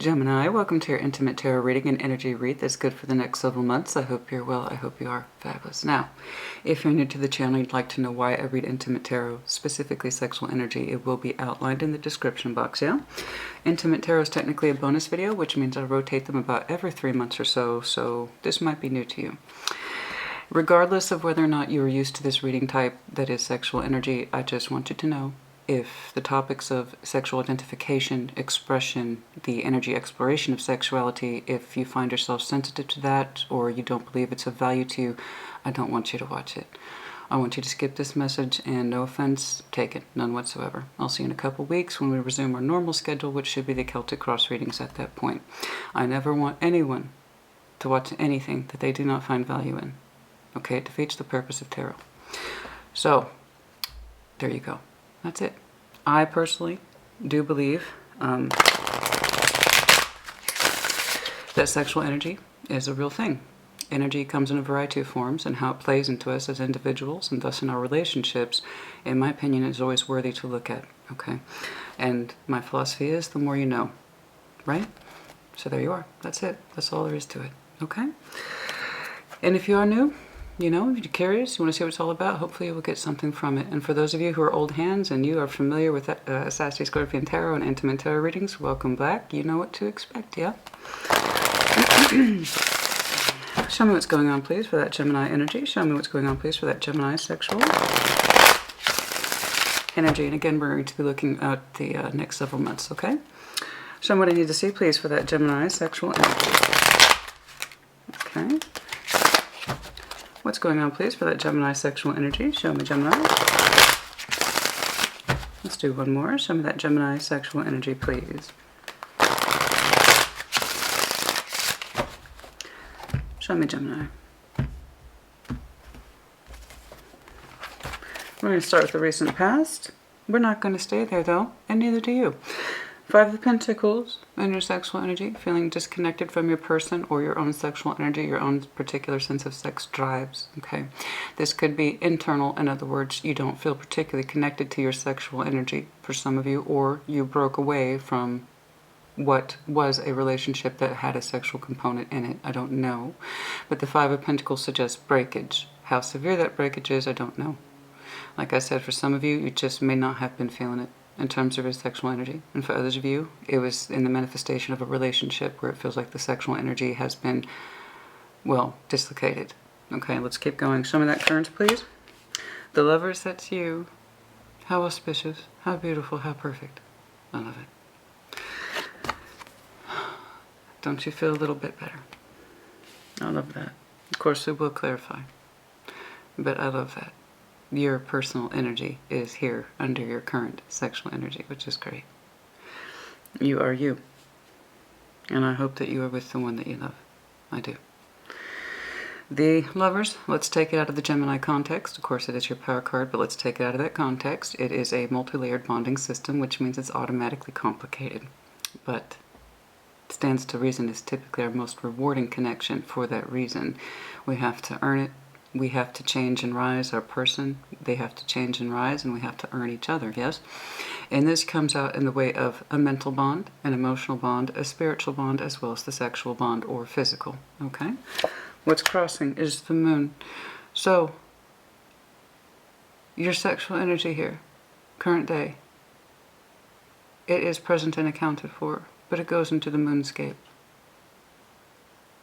Gemini, welcome to your intimate tarot reading and energy read that's good for the next several months. I hope you're well. I hope you are fabulous. Now, if you're new to the channel, you'd like to know why I read intimate tarot, specifically sexual energy, it will be outlined in the description box, yeah? Intimate tarot is technically a bonus video, which means I rotate them about every 3 months or so this might be new to you. Regardless of whether or not you are used to this reading type that is sexual energy, I just want you to know if the topics of sexual identification, expression, the energy exploration of sexuality, if you find yourself sensitive to that or you don't believe it's of value to you, I don't want you to watch it. I want you to skip this message and no offense taken, none whatsoever. I'll see you in a couple weeks when we resume our normal schedule, which should be the Celtic Cross readings at that point. I never want anyone to watch anything that they do not find value in. Okay, it defeats the purpose of tarot. So, there you go. That's it. I personally do believe that sexual energy is a real thing. Energy comes in a variety of forms, and how it plays into us as individuals and thus in our relationships, in my opinion, is always worthy to look at. Okay? And my philosophy is the more you know. Right? So there you are. That's it. That's all there is to it. Okay? And if you are new, you know, if you're curious, you want to see what it's all about, hopefully you will get something from it. And for those of you who are old hands and you are familiar with Sassy Scorpion Tarot and Intimate Tarot readings, welcome back. You know what to expect, yeah? Show me what's going on, please, for that Gemini energy. Show me what's going on, please, for that Gemini sexual energy. And again, we're going to be looking at the next several months, okay? Show me what I need to see, please, for that Gemini sexual energy. Okay. What's going on, please, for that Gemini sexual energy? Show me, Gemini. Let's do one more. Show me that Gemini sexual energy, please. Show me, Gemini. We're going to start with the recent past. We're not going to stay there, though, and neither do you. 5 of Pentacles and your sexual energy, feeling disconnected from your person or your own sexual energy, your own particular sense of sex drives, okay? This could be internal. In other words, you don't feel particularly connected to your sexual energy for some of you, or you broke away from what was a relationship that had a sexual component in it. I don't know. But the 5 of Pentacles suggests breakage. How severe that breakage is, I don't know. Like I said, for some of you, you just may not have been feeling it in terms of your sexual energy. And for others of you, it was in the manifestation of a relationship where it feels like the sexual energy has been, well, dislocated. Okay, let's keep going. Show me that current, please. The Lovers, that's you. How auspicious, how beautiful, how perfect. I love it. Don't you feel a little bit better? I love that. Of course, we will clarify. But I love that. Your personal energy is here under your current sexual energy, which is great. You are you. And I hope that you are with the one that you love. I do. The Lovers, let's take it out of the Gemini context. Of course, it is your power card, but let's take it out of that context. It is a multi-layered bonding system, which means it's automatically complicated. But it stands to reason is typically our most rewarding connection for that reason. We have to earn it. We have to change and rise, our person. They have to change and rise, and we have to earn each other, yes? And this comes out in the way of a mental bond, an emotional bond, a spiritual bond, as well as the sexual bond or physical, okay? What's crossing is the moon. So, your sexual energy here, current day, it is present and accounted for, but it goes into the moonscape.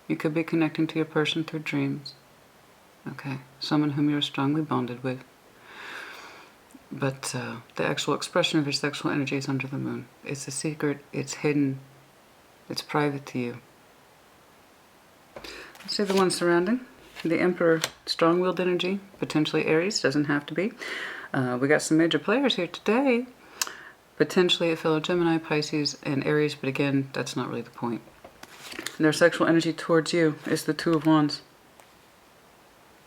You could be connecting to your person through dreams. Okay, someone whom you're strongly bonded with. But the actual expression of your sexual energy is under the moon. It's a secret, it's hidden, it's private to you. Let's see the one surrounding. The Emperor, strong-willed energy, potentially Aries, doesn't have to be. We got some major players here today. Potentially a fellow Gemini, Pisces, and Aries, but again, that's not really the point. Their sexual energy towards you is the 2 of Wands.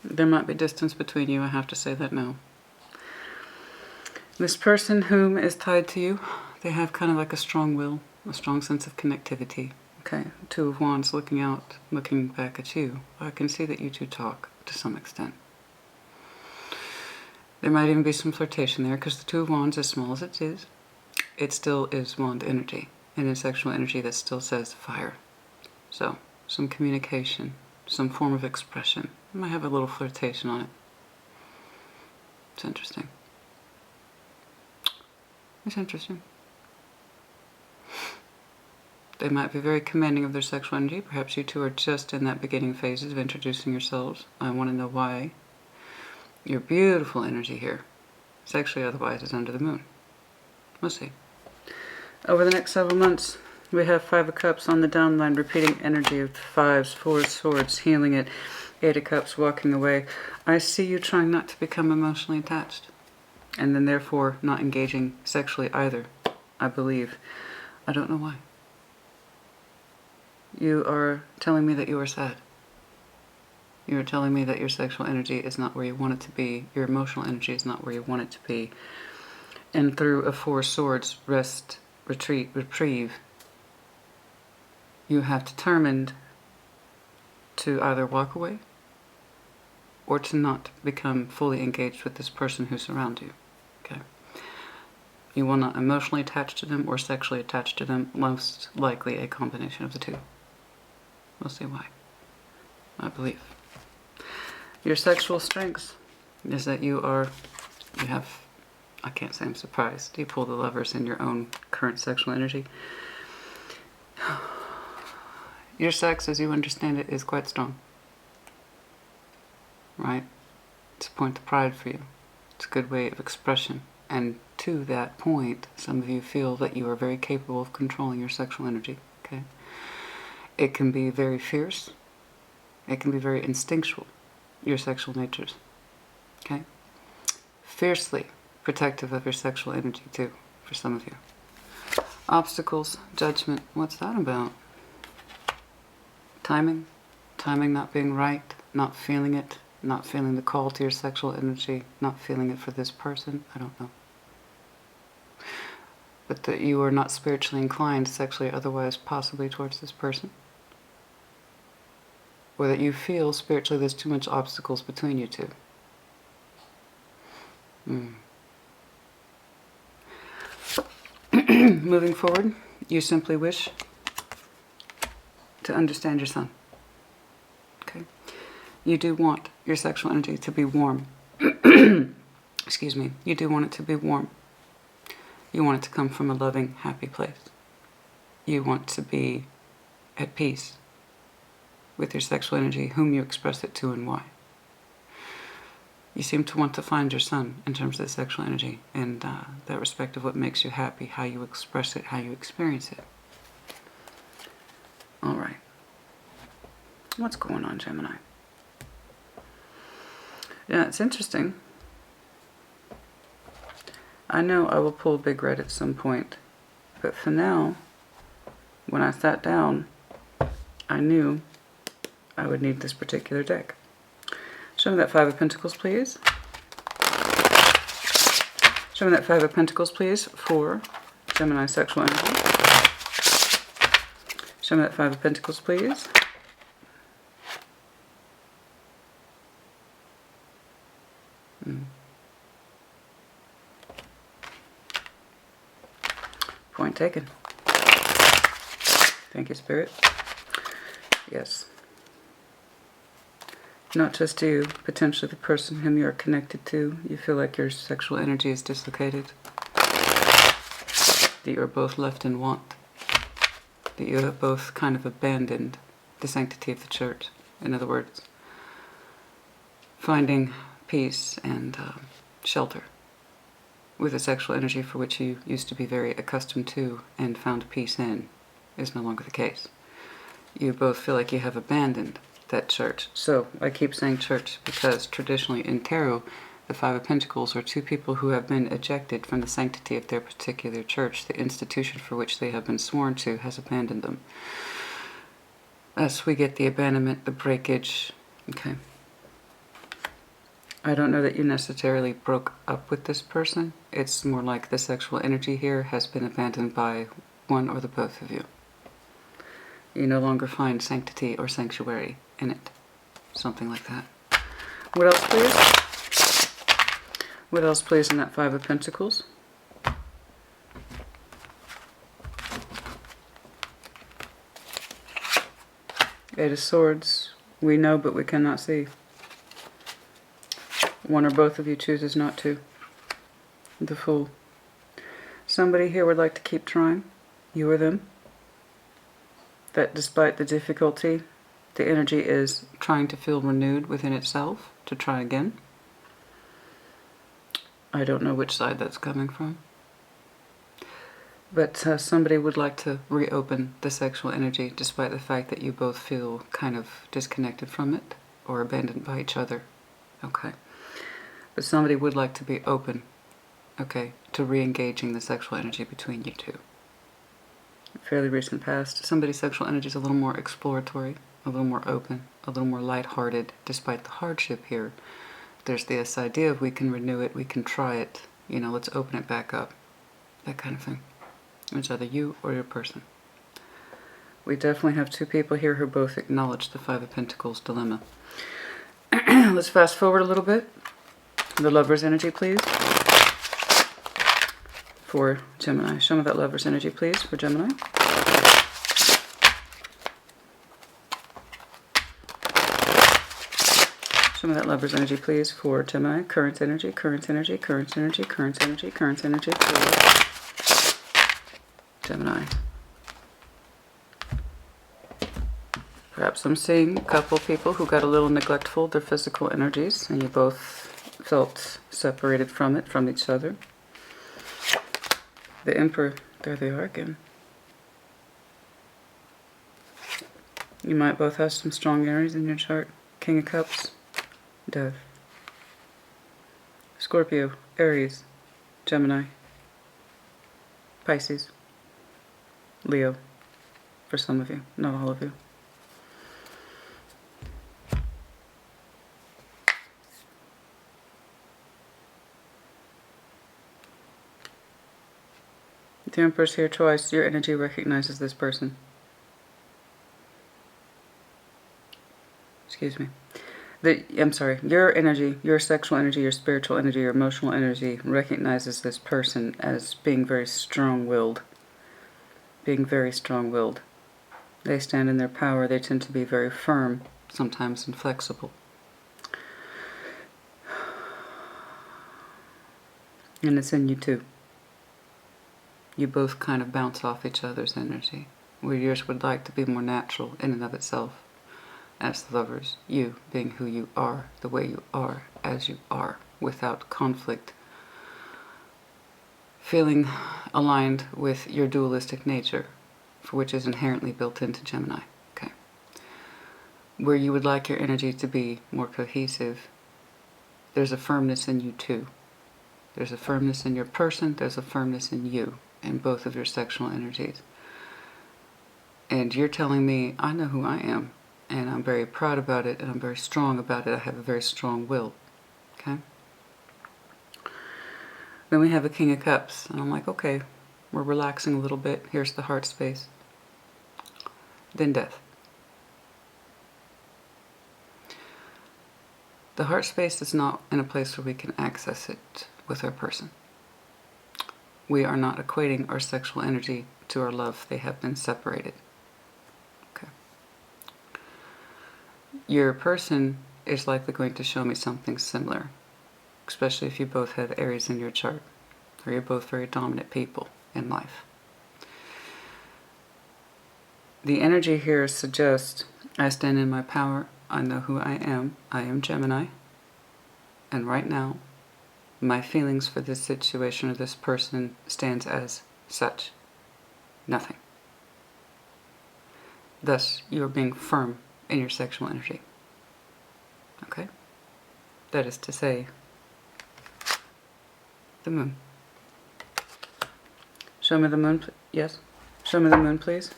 There might be distance between you, I have to say that now. This person whom is tied to you, they have kind of like a strong will, a strong sense of connectivity. Okay, 2 of Wands looking out, looking back at you. I can see that you two talk to some extent. There might even be some flirtation there because the 2 of Wands, as small as it is, it still is wand energy. and a sexual energy that still says fire. So, some communication, some form of expression. It might have a little flirtation on it. It's interesting. It's interesting. They might be very commanding of their sexual energy. Perhaps you two are just in that beginning phases of introducing yourselves. I want to know why. Your beautiful energy here, sexually otherwise, is under the moon. We'll see. Over the next several months, we have 5 of Cups on the downline, repeating energy of 5s, 4 of Swords, healing it, 8 of Cups, walking away. I see you trying not to become emotionally attached, and then therefore not engaging sexually either, I believe. I don't know why. You are telling me that you are sad. You are telling me that your sexual energy is not where you want it to be. Your emotional energy is not where you want it to be. And through a 4 of Swords, rest, retreat, reprieve, you have determined to either walk away or to not become fully engaged with this person who surrounds you. Okay. You will not emotionally attach to them or sexually attach to them, most likely a combination of the two. We'll see why. I believe. Your sexual strengths is that you have, I can't say I'm surprised. You pull the Lovers in your own current sexual energy. Your sex, as you understand it, is quite strong. Right? It's a point of pride for you. It's a good way of expression. And to that point, some of you feel that you are very capable of controlling your sexual energy. Okay? It can be very fierce. It can be very instinctual, your sexual natures. Okay? Fiercely protective of your sexual energy, too, for some of you. Obstacles, judgment, what's that about? Timing not being right, not feeling it, not feeling the call to your sexual energy, not feeling it for this person, I don't know. But that you are not spiritually inclined, sexually otherwise, possibly towards this person. Or that you feel spiritually there's too much obstacles between you two. Moving forward, you simply wish to understand your sun. Okay? You do want your sexual energy to be warm. Excuse me. You do want it to be warm. You want it to come from a loving, happy place. You want to be at peace with your sexual energy, whom you express it to and why. You seem to want to find your sun in terms of the sexual energy, and that respect of what makes you happy, how you express it, how you experience it. All right. What's going on, Gemini? Yeah, it's interesting. I know I will pull Big Red at some point, but for now, when I sat down, I knew I would need this particular deck. Show me that 5 of Pentacles, please. Show me that 5 of Pentacles, please, for Gemini sexual energy. Show me that 5 of Pentacles, please. Point taken. Thank you, Spirit. Yes. Not just you, potentially the person whom you are connected to. You feel like your sexual energy is dislocated. That you are both left in want. That you have both kind of abandoned the sanctity of the church. In other words, finding peace and shelter with a sexual energy for which you used to be very accustomed to and found peace in is no longer the case. You both feel like you have abandoned that church. So I keep saying church because traditionally in tarot, the 5 of Pentacles are two people who have been ejected from the sanctity of their particular church. The institution for which they have been sworn to has abandoned them. Thus we get the abandonment, the breakage. Okay. I don't know that you necessarily broke up with this person. It's more like the sexual energy here has been abandoned by one or the both of you. You no longer find sanctity or sanctuary in it. Something like that. What else, please? What else, please, in that 5 of Pentacles? Eight of Swords. We know, but we cannot see. One or both of you chooses not to. The Fool. Somebody here would like to keep trying. You or them. That despite the difficulty, the energy is trying to feel renewed within itself to try again. I don't know which side that's coming from. But somebody would like to reopen the sexual energy despite the fact that you both feel kind of disconnected from it or abandoned by each other. Okay. But somebody would like to be open, okay, to re-engaging the sexual energy between you two. Fairly recent past. Somebody's sexual energy is a little more exploratory, a little more open, a little more lighthearted despite the hardship here. There's this idea of we can renew it, we can try it, you know, let's open it back up. That kind of thing. It's either you or your person. We definitely have two people here who both acknowledge the Five of Pentacles dilemma. Let's fast forward a little bit. The Lover's energy, please. For Gemini. Show me that Lover's energy, please, for Gemini. Show me that Lover's energy, please, for Gemini. Current energy, current energy, current energy, current energy, current energy for Gemini. Perhaps I'm seeing a couple people who got a little neglectful of their physical energies, and you both felt separated from it, from each other. The Emperor, there they are again. You might both have some strong Aries in your chart. King of Cups, Death. Scorpio, Aries, Gemini, Pisces, Leo, for some of you, not all of you. The Emperor's here twice. Your energy recognizes this person. Excuse me. I'm sorry. Your energy, your sexual energy, your spiritual energy, your emotional energy recognizes this person as being very strong-willed. Being very strong-willed. They stand in their power. They tend to be very firm, sometimes inflexible. And it's in you too. You both kind of bounce off each other's energy, where yours would like to be more natural in and of itself as the Lovers, you being who you are, the way you are, as you are, without conflict, feeling aligned with your dualistic nature, for which is inherently built into Gemini. Okay. Where you would like your energy to be more cohesive, there's a firmness in you too. There's a firmness in your person, there's a firmness in you. In both of your sexual energies. And you're telling me, I know who I am, and I'm very proud about it, and I'm very strong about it. I have a very strong will. Okay? Then we have a King of Cups, and I'm like, okay, we're relaxing a little bit. Here's the heart space. Then Death. The heart space is not in a place where we can access it with our person. We are not equating our sexual energy to our love. They have been separated. Okay. Your person is likely going to show me something similar, especially if you both have Aries in your chart, or you're both very dominant people in life. The energy here suggests, I stand in my power, I know who I am Gemini, and right now, my feelings for this situation or this person stands as such. Nothing. Thus, you are being firm in your sexual energy. Okay? That is to say, the Moon. Show me the Moon, yes? Show me the Moon, please.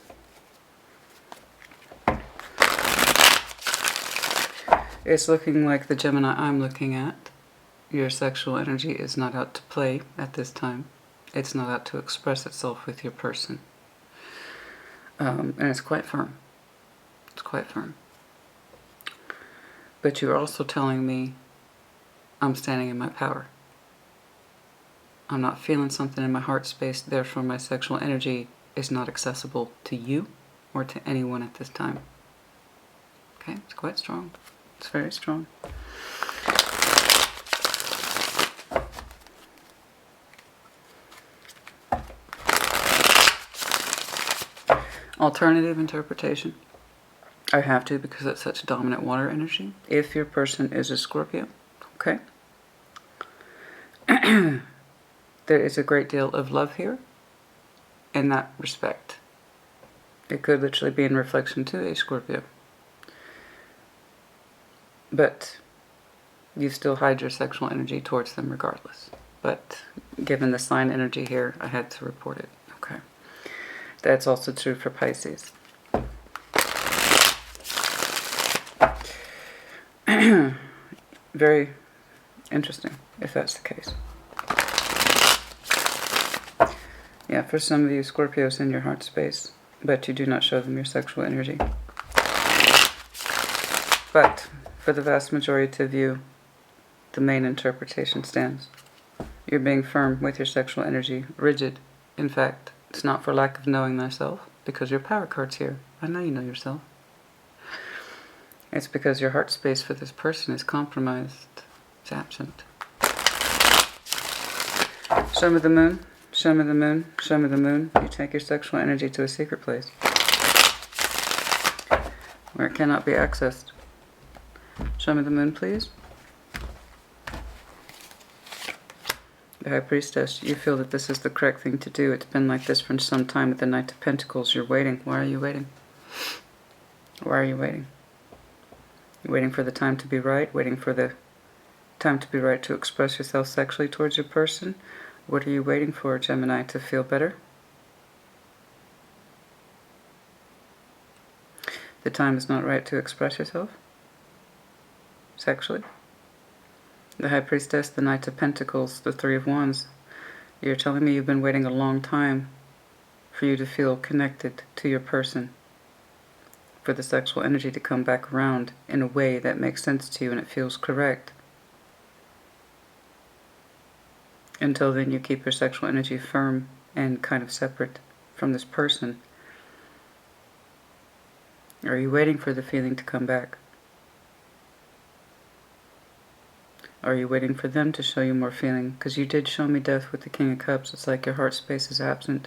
It's looking like the Gemini I'm looking at. Your sexual energy is not out to play at this time. It's not out to express itself with your person. And it's quite firm. It's quite firm. But you're also telling me I'm standing in my power. I'm not feeling something in my heart space, therefore my sexual energy is not accessible to you or to anyone at this time. Okay, it's quite strong. It's very strong. Alternative interpretation. I have to because it's such dominant water energy. If your person is a Scorpio, okay? There is a great deal of love here in that respect. It could literally be in reflection to a Scorpio. But you still hide your sexual energy towards them regardless. But given the sign energy here, I had to report it. Okay. That's also true for Pisces. Very interesting, if that's the case. Yeah, for some of you, Scorpios in your heart space, but you do not show them your sexual energy. But for the vast majority of you, the main interpretation stands. You're being firm with your sexual energy, rigid. In fact, it's not for lack of knowing thyself, because your power card's here. I know you know yourself. It's because your heart space for this person is compromised. It's absent. Show me the moon. Show me the moon. Show me the moon. You take your sexual energy to a secret place where it cannot be accessed. Show me the moon, please. The High Priestess, you feel that this is the correct thing to do. It's been like this for some time with the Knight of Pentacles. You're waiting. Why are you waiting? Why are you waiting? You're waiting for the time to be right, waiting for the time to be right to express yourself sexually towards your person. What are you waiting for, Gemini, to feel better? The time is not right to express yourself sexually. The High Priestess, the Knight of Pentacles, the Three of Wands. You're telling me you've been waiting a long time for you to feel connected to your person, for the sexual energy to come back around in a way that makes sense to you and it feels correct. Until then, you keep your sexual energy firm and kind of separate from this person. Are you waiting for the feeling to come back? Are you waiting for them to show you more feeling? Because you did show me death with the King of Cups. It's like your heart space is absent.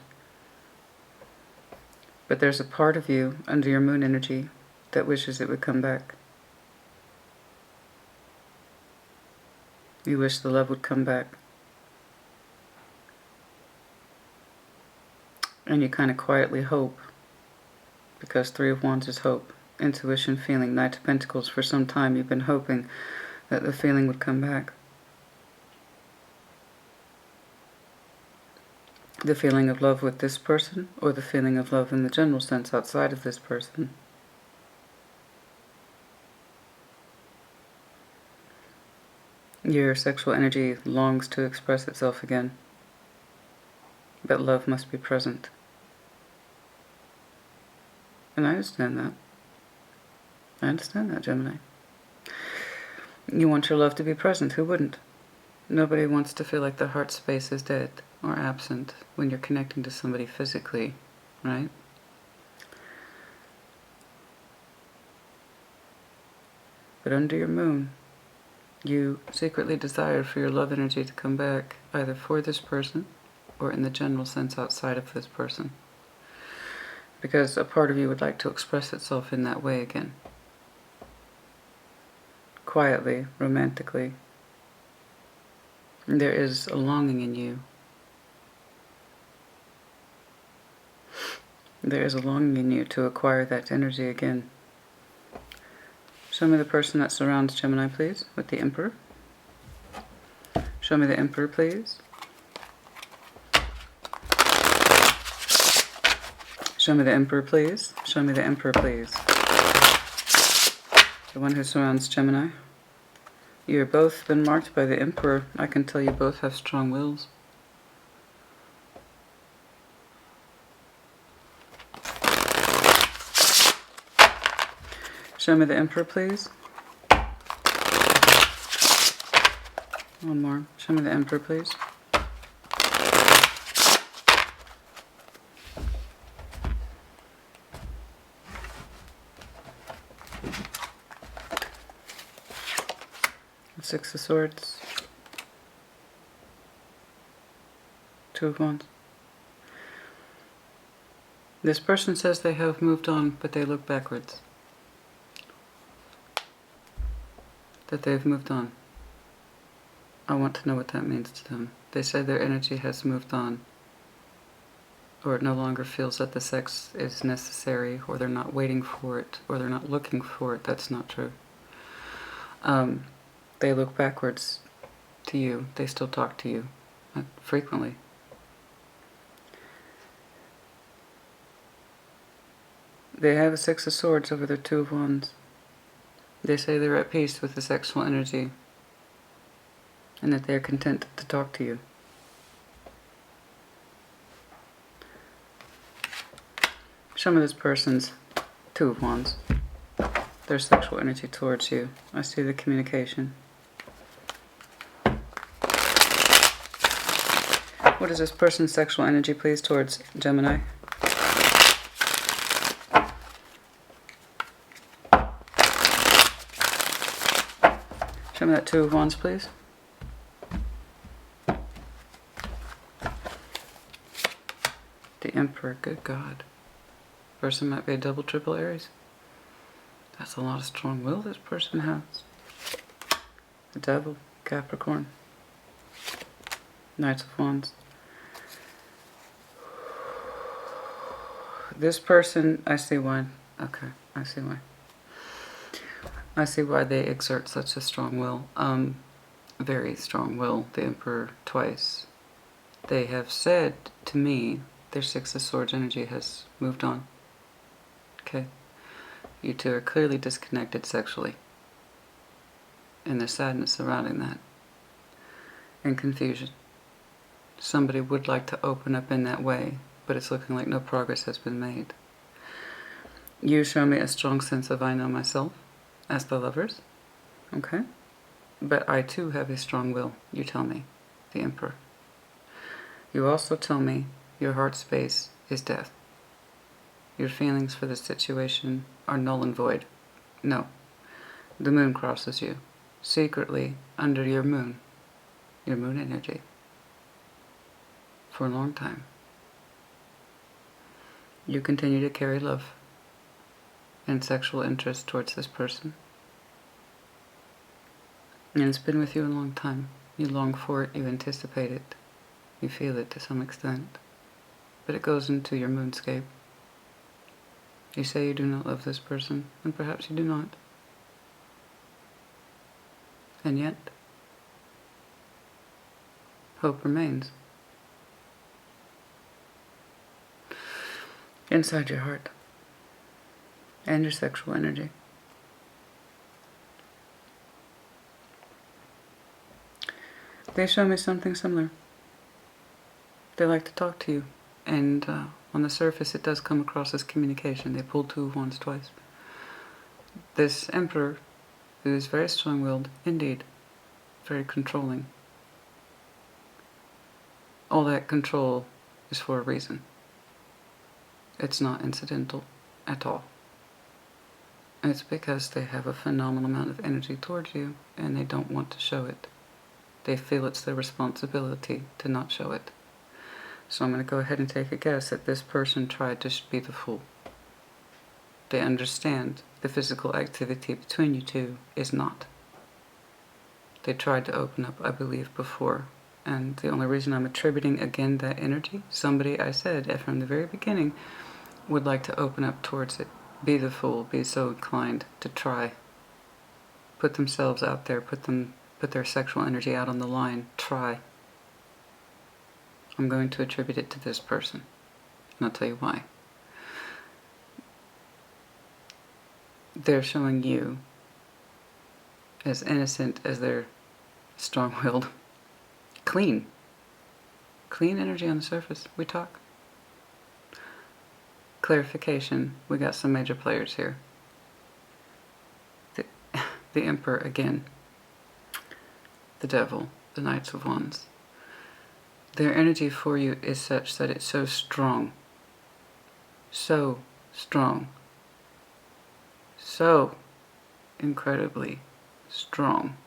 But there's a part of you under your moon energy that wishes it would come back. You wish the love would come back. And you kind of quietly hope, because Three of Wands is hope, intuition, feeling. Knight of Pentacles, for some time you've been hoping that the feeling would come back. The feeling of love with this person, or the feeling of love in the general sense outside of this person. Your sexual energy longs to express itself again, but love must be present. And I understand that. I understand that, Gemini. You want your love to be present. Who wouldn't? Nobody wants to feel like the heart space is dead or absent when you're connecting to somebody physically, right? But under your moon, you secretly desire for your love energy to come back, either for this person or in the general sense outside of this person. Because a part of you would like to express itself in that way again. Quietly, romantically. There is a longing in you. There is a longing in you to acquire that energy again. Show me the person that surrounds Gemini, please, with the Emperor. Show me the Emperor, please. Show me the Emperor, please. Show me the Emperor, please. The one who surrounds Gemini. You've both been marked by the Emperor. I can tell you both have strong wills. Show me the Emperor, please. One more. Show me the Emperor, please. Six of Swords. Two of Wands. This person says they have moved on, but they look backwards. That they've moved on. I want to know what that means to them. They say their energy has moved on, or it no longer feels that the sex is necessary, or they're not waiting for it, or they're not looking for it. That's not true. They look backwards to you. They still talk to you frequently. They have a Six of Swords over their Two of Wands. They say they're at peace with the sexual energy and that they're content to talk to you. Show me this person's Two of Wands. Their sexual energy towards you. I see the communication. What is this person's sexual energy, please, towards Gemini? Show me that Two of Wands, please. The Emperor, good God. Person might be a double, triple Aries. That's a lot of strong will this person has. The Devil, Capricorn. Knights of Wands. This person, I see why. Okay, I see why. I see why they exert such a strong will. Very strong will. The Emperor twice. They have said to me their Six of Swords energy has moved on. Okay. You two are clearly disconnected sexually. And there's sadness surrounding that. And confusion. Somebody would like to open up in that way, but it's looking like no progress has been made. You show me a strong sense of I know myself as the Lovers. Okay? But I too have a strong will, you tell me, the Emperor. You also tell me your heart space is death. Your feelings for the situation are null and void. No. The moon crosses you, secretly under your moon energy, for a long time. You continue to carry love and sexual interest towards this person. And it's been with you a long time. You long for it, you anticipate it, you feel it to some extent. But it goes into your moonscape. You say you do not love this person, and perhaps you do not. And yet, hope remains. Inside your heart. And your sexual energy. They show me something similar. They like to talk to you. And on the surface, it does come across as communication. They pulled Two of Wands twice. This Emperor, who is very strong-willed, indeed, very controlling. All that control is for a reason. It's not incidental at all. It's because they have a phenomenal amount of energy towards you, and they don't want to show it. They feel it's their responsibility to not show it. So I'm going to go ahead and take a guess that this person tried to be the fool. They understand the physical activity between you two is not. They tried to open up, I believe, before. And the only reason I'm attributing again that energy, somebody I said from the very beginning would like to open up towards it. Be the fool, be so inclined to try. Put themselves out there, put their sexual energy out on the line, try. I'm going to attribute it to this person, and I'll tell you why. They're showing you as innocent as they're strong-willed. Clean. Clean energy on the surface. We talk. Clarification. We got some major players here. The Emperor again. The Devil. The Knights of Wands. Their energy for you is such that it's so strong. So strong. So incredibly strong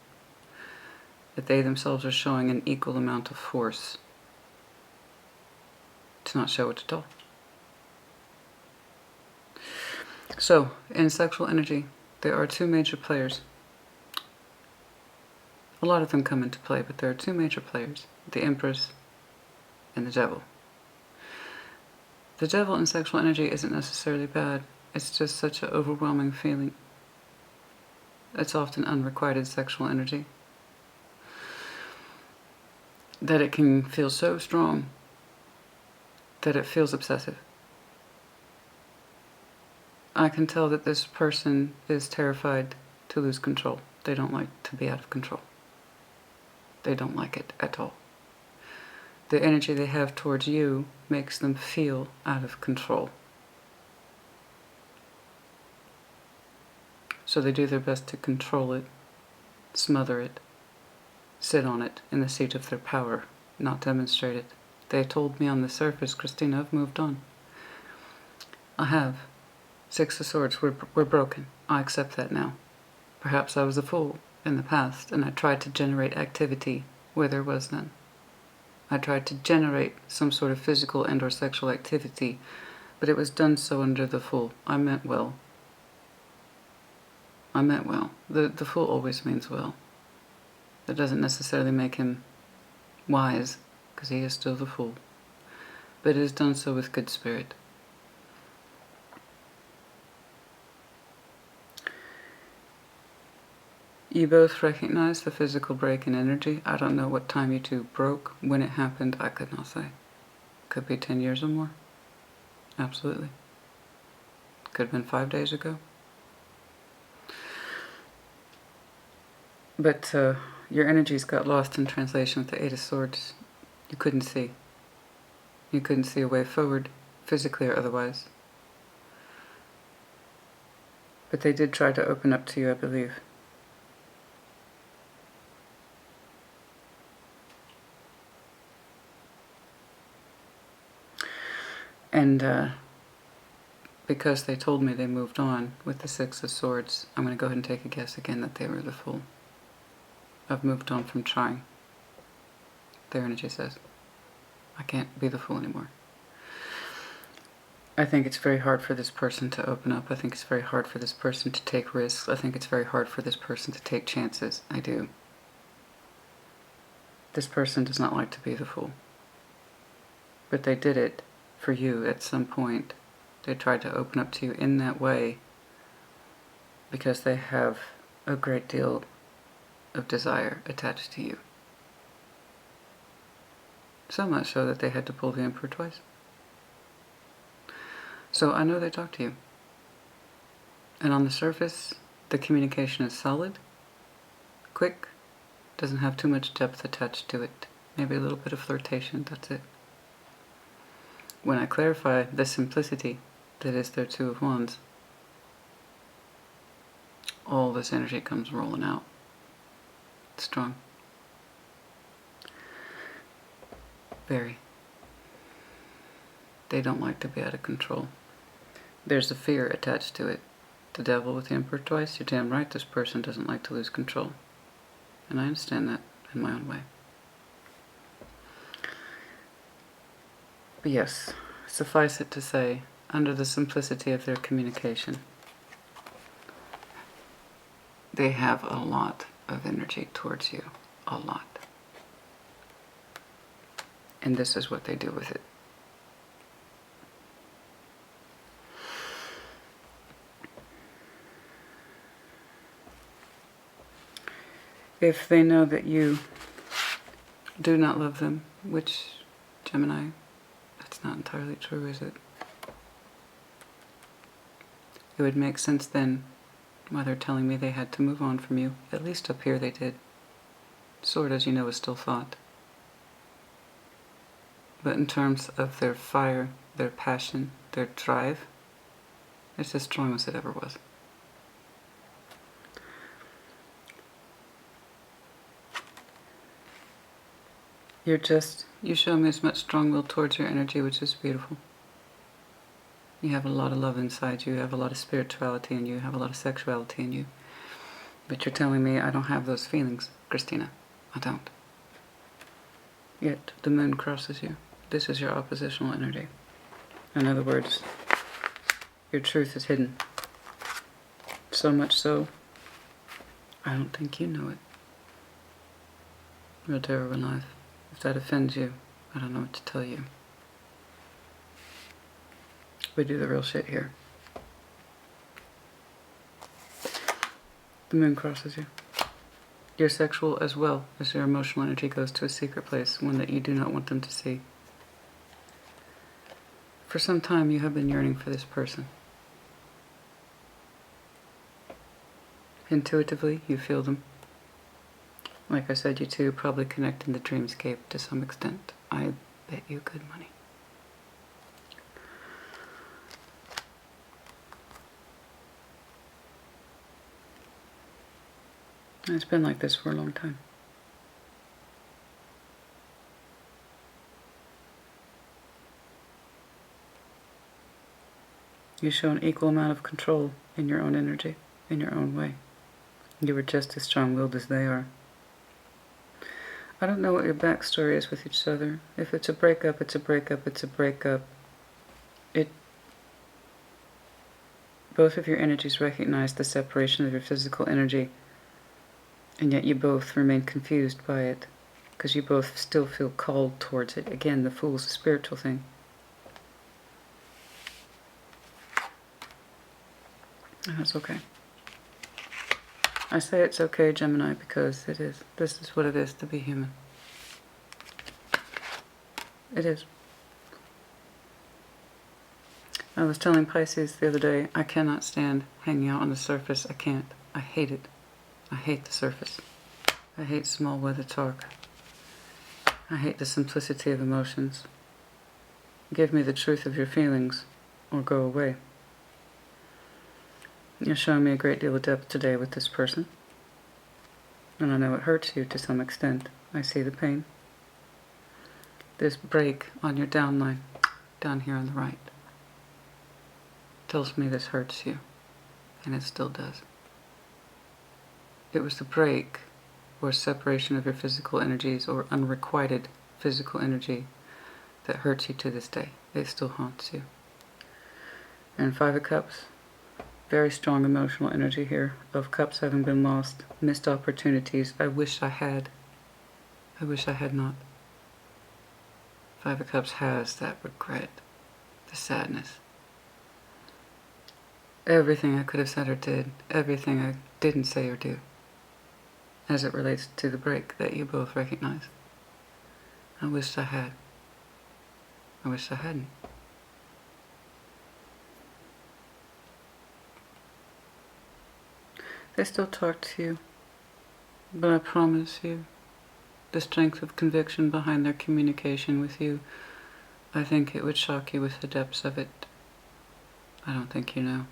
that they themselves are showing an equal amount of force to not show it at all. So, in sexual energy, there are two major players. A lot of them come into play, but there are two major players, the Empress and the Devil. The Devil in sexual energy isn't necessarily bad. It's just such an overwhelming feeling. It's often unrequited sexual energy that it can feel so strong that it feels obsessive. I can tell that this person is terrified to lose control. They don't like to be out of control. They don't like it at all. The energy they have towards you makes them feel out of control. So they do their best to control it, smother it, sit on it in the seat of their power, not demonstrate it. They told me on the surface, Christina, I've moved on. I have. 6 of Swords, we're broken. I accept that now. Perhaps I was a fool in the past, and I tried to generate activity where there was none. I tried to generate some sort of physical and or sexual activity, but it was done so under the Fool. I meant well. I meant well. The Fool always means well. That doesn't necessarily make him wise, because he is still the Fool. But it is done so with good spirit. You both recognize the physical break in energy. I don't know what time you two broke. When it happened, I could not say. Could be 10 years or more. Absolutely. Could have been 5 days ago. But your energies got lost in translation with the 8 of Swords. You couldn't see. You couldn't see a way forward, physically or otherwise. But they did try to open up to you, I believe. And because they told me they moved on with the 6 of Swords, I'm going to go ahead and take a guess again that they were the Fool. I've moved on from trying. Their energy says. I can't be the Fool anymore. I think it's very hard for this person to open up. I think it's very hard for this person to take risks. I think it's very hard for this person to take chances. I do. This person does not like to be the Fool. But they did it for you at some point. They tried to open up to you in that way because they have a great deal of desire attached to you. So much so that they had to pull the Emperor twice. So I know they talked to you. And on the surface, the communication is solid, quick, doesn't have too much depth attached to it. Maybe a little bit of flirtation, that's it. When I clarify the simplicity that is their 2 of Wands, all this energy comes rolling out. It's strong. Very. They don't like to be out of control. There's a fear attached to it. The Devil with the Emperor twice, you're damn right this person doesn't like to lose control. And I understand that in my own way. But yes, suffice it to say, under the simplicity of their communication, they have a lot of energy towards you. A lot. And this is what they do with it. If they know that you do not love them, which, Gemini, that's not entirely true, is it? It would make sense then why they're telling me they had to move on from you. At least up here they did. Sword, as you know, is still thought. But in terms of their fire, their passion, their drive, it's as strong as it ever was. You show me as much strong will towards your energy, which is beautiful. You have a lot of love inside you, you have a lot of spirituality in you, you have a lot of sexuality in you. But you're telling me I don't have those feelings, Christina. I don't. Yet the moon crosses you. This is your oppositional energy. In other words, your truth is hidden. So much so, I don't think you know it. Real terror in life. If that offends you, I don't know what to tell you. We do the real shit here. The moon crosses you. Your sexual as well as your emotional energy goes to a secret place, one that you do not want them to see. For some time you have been yearning for this person. Intuitively, you feel them. Like I said, you two probably connect in the dreamscape to some extent. I bet you good money. It's been like this for a long time. You show an equal amount of control in your own energy, in your own way. You are just as strong-willed as they are. I don't know what your backstory is with each other. If it's a breakup, it's a breakup, it's a breakup. Both of your energies recognize the separation of your physical energy, and yet you both remain confused by it, because you both still feel called towards it. Again, the Fool's a spiritual thing. And that's okay. I say it's okay, Gemini, because it is. This is what it is to be human. It is. I was telling Pisces the other day, I cannot stand hanging out on the surface. I can't. I hate it. I hate the surface. I hate small weather talk. I hate the simplicity of emotions. Give me the truth of your feelings, or go away. You're showing me a great deal of depth today with this person. And I know it hurts you to some extent. I see the pain. This break on your downline, down here on the right, tells me this hurts you. And it still does. It was the break, or separation of your physical energies, or unrequited physical energy, that hurts you to this day. It still haunts you. And Five of Cups. Very strong emotional energy here, of cups having been lost, missed opportunities. I wish I had. I wish I had not. Five of Cups has that regret, the sadness. Everything I could have said or did, everything I didn't say or do, as it relates to the break that you both recognize. I wish I had. I wish I hadn't. They still talk to you, but I promise you, the strength of conviction behind their communication with you, I think it would shock you with the depths of it. I don't think you know.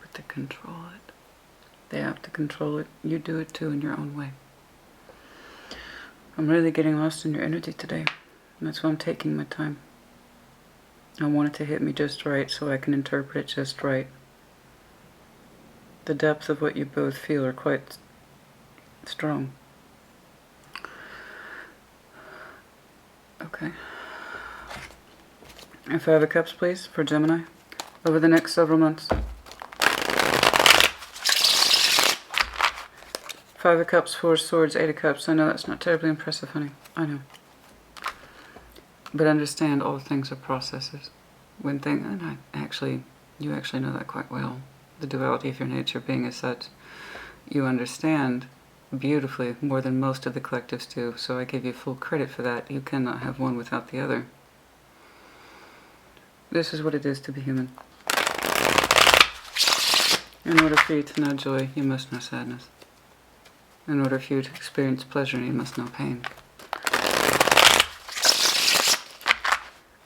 But they control it. They have to control it. You do it too in your own way. I'm really getting lost in your energy today, and that's why I'm taking my time. I want it to hit me just right so I can interpret it just right. The depth of what you both feel are quite strong. Okay. And Five of Cups, please, for Gemini, over the next several months. Five of Cups, Four of Swords, Eight of Cups. I know that's not terribly impressive, honey. I know. But understand, all things are processes. When things, and you actually know that quite well. The duality of your nature being as such, you understand beautifully more than most of the collectives do. So I give you full credit for that. You cannot have one without the other. This is what it is to be human. In order for you to know joy, you must know sadness. In order for you to experience pleasure, you must know pain.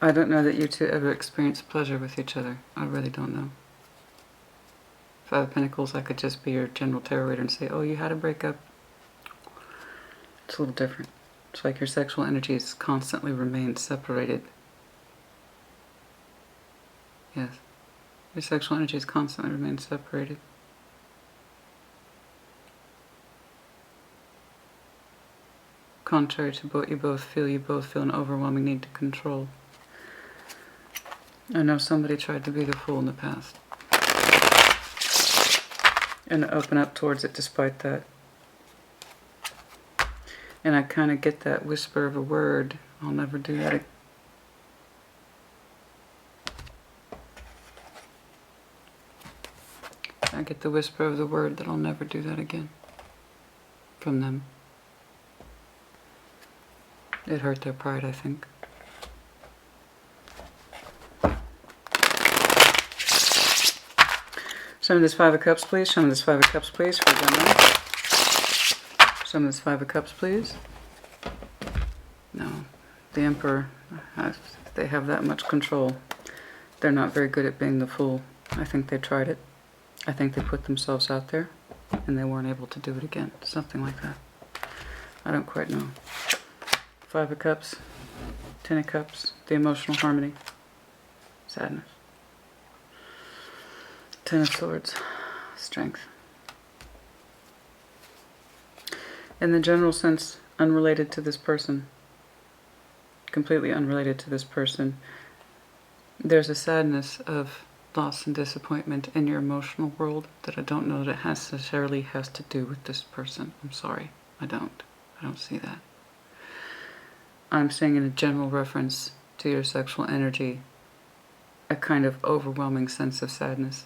I don't know that you two ever experienced pleasure with each other. I really don't know. Five of Pentacles, I could just be your general tarot reader and say, oh, you had a breakup. It's a little different. It's like your sexual energies constantly remain separated. Yes. Your sexual energies constantly remain separated. Contrary to what you both feel an overwhelming need to control. I know somebody tried to be the fool in the past. And open up towards it despite that. And I kind of get that whisper of a word. I'll never do that again. I get the whisper of the word that I'll never do that again. From them. It hurt their pride, I think. Show me this Five of Cups, please. Show me this Five of Cups, please, for Gemini. Show me this Five of Cups, please. No. The Emperor, they have that much control. They're not very good at being the fool. I think they tried it. I think they put themselves out there, and they weren't able to do it again. Something like that. I don't quite know. Five of Cups, Ten of Cups, the emotional harmony, sadness. Ten of Swords, strength. In the general sense, unrelated to this person, completely unrelated to this person, there's a sadness of loss and disappointment in your emotional world that I don't know that it necessarily has to do with this person. I'm sorry, I don't see that. I'm saying in a general reference to your sexual energy, a kind of overwhelming sense of sadness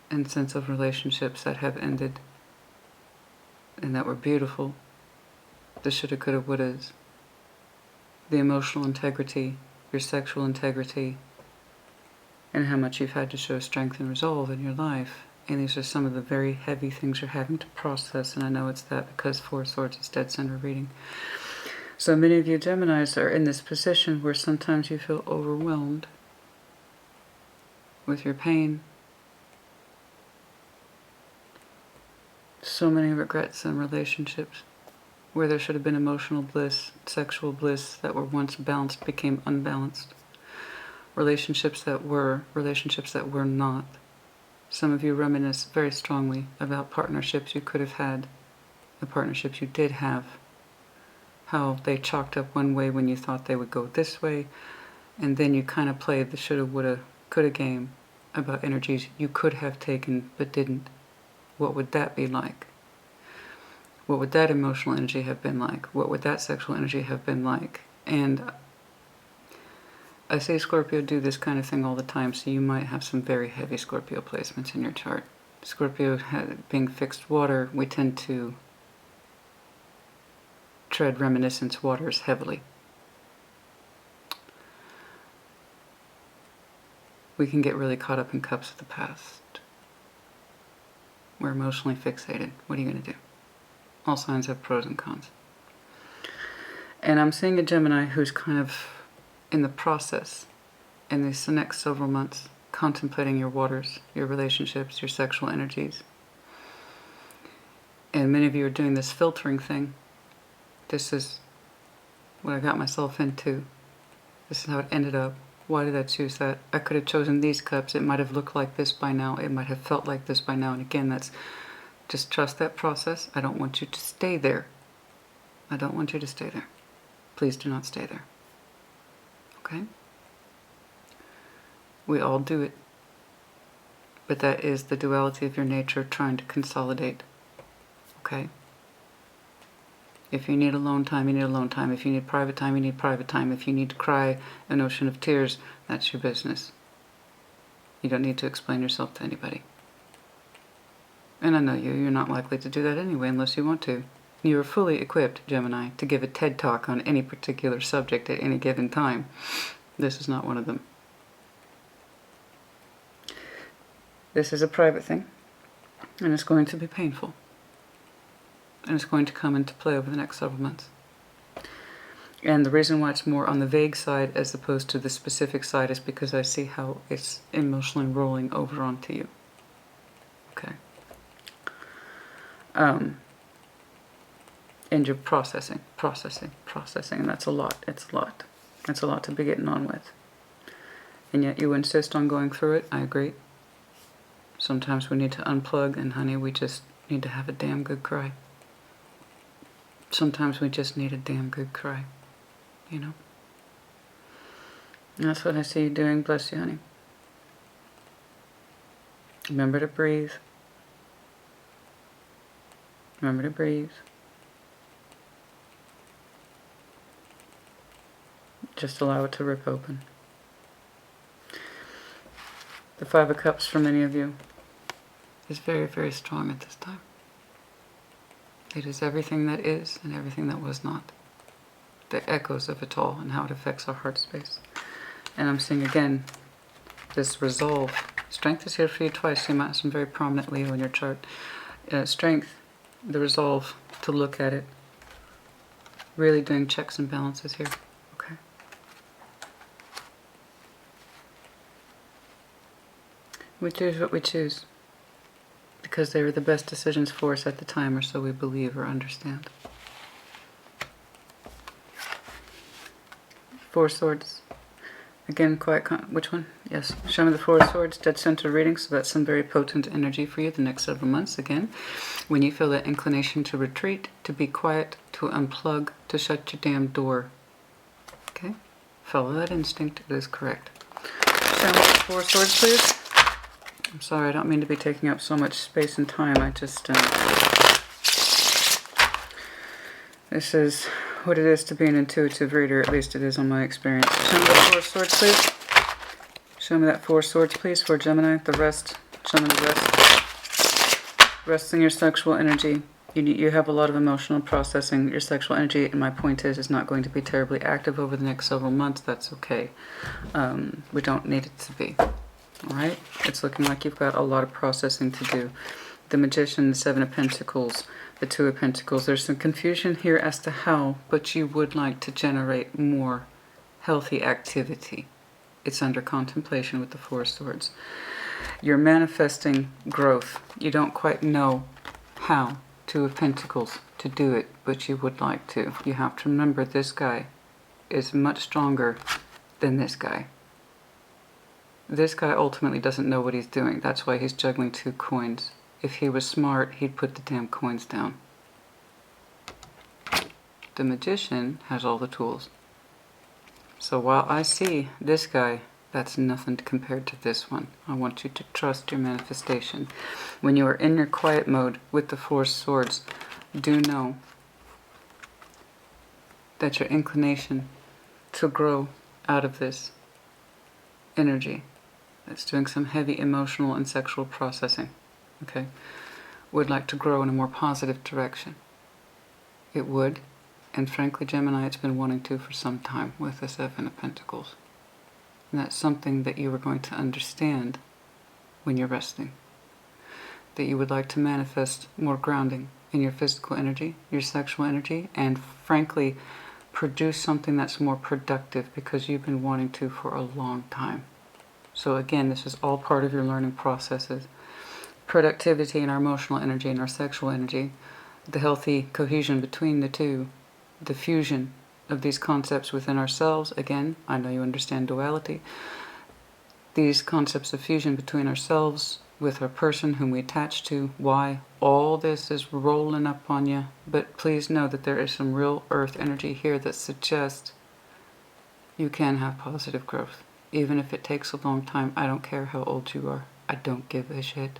and sense of relationships that have ended and that were beautiful, the shoulda, coulda, wouldas, the emotional integrity, your sexual integrity, and how much you've had to show strength and resolve in your life. And these are some of the very heavy things you're having to process, and I know it's that because Four of Swords is dead center reading. So many of you Geminis are in this position where sometimes you feel overwhelmed with your pain. So many regrets in relationships where there should have been emotional bliss, sexual bliss that were once balanced became unbalanced. Relationships that were not. Some of you reminisce very strongly about partnerships you could have had, the partnerships you did have, how they chalked up one way when you thought they would go this way, and then you kind of played the shoulda, woulda, coulda game about energies you could have taken but didn't. What would that be like? What would that emotional energy have been like? What would that sexual energy have been like? And I say Scorpio do this kind of thing all the time, so you might have some very heavy Scorpio placements in your chart. Scorpio being fixed water, we tend to tread reminiscence waters heavily. We can get really caught up in cups of the past. We're emotionally fixated. What are you going to do? All signs have pros and cons. And I'm seeing a Gemini who's kind of in the process, in these next several months, contemplating your waters, your relationships, your sexual energies. And many of you are doing this filtering thing. This is what I got myself into. This is how it ended up. Why did I choose that? I could have chosen these cups. It might have looked like this by now. It might have felt like this by now. And again, that's just trust that process. I don't want you to stay there. I don't want you to stay there. Please do not stay there. Okay? We all do it. But that is the duality of your nature trying to consolidate. Okay? If you need alone time, you need alone time. If you need private time, you need private time. If you need to cry an ocean of tears, that's your business. You don't need to explain yourself to anybody. And I know you're not likely to do that anyway unless you want to. You are fully equipped, Gemini, to give a TED Talk on any particular subject at any given time. This is not one of them. This is a private thing, and it's going to be painful. And it's going to come into play over the next several months. And the reason why it's more on the vague side as opposed to the specific side is because I see how it's emotionally rolling over onto you. Okay. And you're processing, and that's a lot. It's a lot. It's a lot to be getting on with. And yet you insist on going through it. I agree. Sometimes we need to unplug, and honey, we just need to have a damn good cry. Sometimes we just need a damn good cry, you know? And that's what I see you doing. Bless you, honey. Remember to breathe. Remember to breathe. Just allow it to rip open. The Five of Cups for many of you is very, very strong at this time. It is everything that is and everything that was not. The echoes of it all and how it affects our heart space. And I'm seeing again this resolve. Strength is here for you twice. You might have some very prominent Leo in your chart. Strength, the resolve to look at it. Really doing checks and balances here. Okay. We choose what we choose because they were the best decisions for us at the time, or so we believe or understand. Four Swords. Again, which one? Yes. Show me the Four Swords, dead center reading. So that's some very potent energy for you the next several months. Again, when you feel that inclination to retreat, to be quiet, to unplug, to shut your damn door. Okay? Follow that instinct. It is correct. Show me the Four Swords, please. I'm sorry, I don't mean to be taking up so much space and time. I just... this is what it is to be an intuitive reader. At least it is on my experience. Show me the Four Swords, please. Show me that Four Swords, please, for Gemini. The rest. Show me the rest. Rest in your sexual energy. You have a lot of emotional processing. Your sexual energy, and my point is not going to be terribly active over the next several months. That's okay. We don't need it to be. Alright? It's looking like you've got a lot of processing to do. The Magician, the Seven of Pentacles, the Two of Pentacles. There's some confusion here as to how, but you would like to generate more healthy activity. It's under contemplation with the Four Swords. You're manifesting growth. You don't quite know how, Two of Pentacles, to do it, but you would like to. You have to remember this guy is much stronger than this guy. This guy ultimately doesn't know what he's doing. That's why he's juggling two coins. If he was smart, he'd put the damn coins down. The Magician has all the tools. So while I see this guy, that's nothing compared to this one. I want you to trust your manifestation. When you are in your quiet mode with the Four Swords, do know that your inclination to grow out of this energy that's doing some heavy emotional and sexual processing, okay, would like to grow in a more positive direction. It would, and frankly, Gemini, it's been wanting to for some time with the Seven of Pentacles. And that's something that you are going to understand when you're resting. That you would like to manifest more grounding in your physical energy, your sexual energy, and frankly, produce something that's more productive because you've been wanting to for a long time. So again, this is all part of your learning processes. Productivity in our emotional energy and our sexual energy, the healthy cohesion between the two, the fusion of these concepts within ourselves. Again, I know you understand duality. These concepts of fusion between ourselves with our person whom we attach to. Why? All this is rolling up on you. But please know that there is some real earth energy here that suggests you can have positive growth. Even if it takes a long time. I don't care how old you are. I don't give a shit.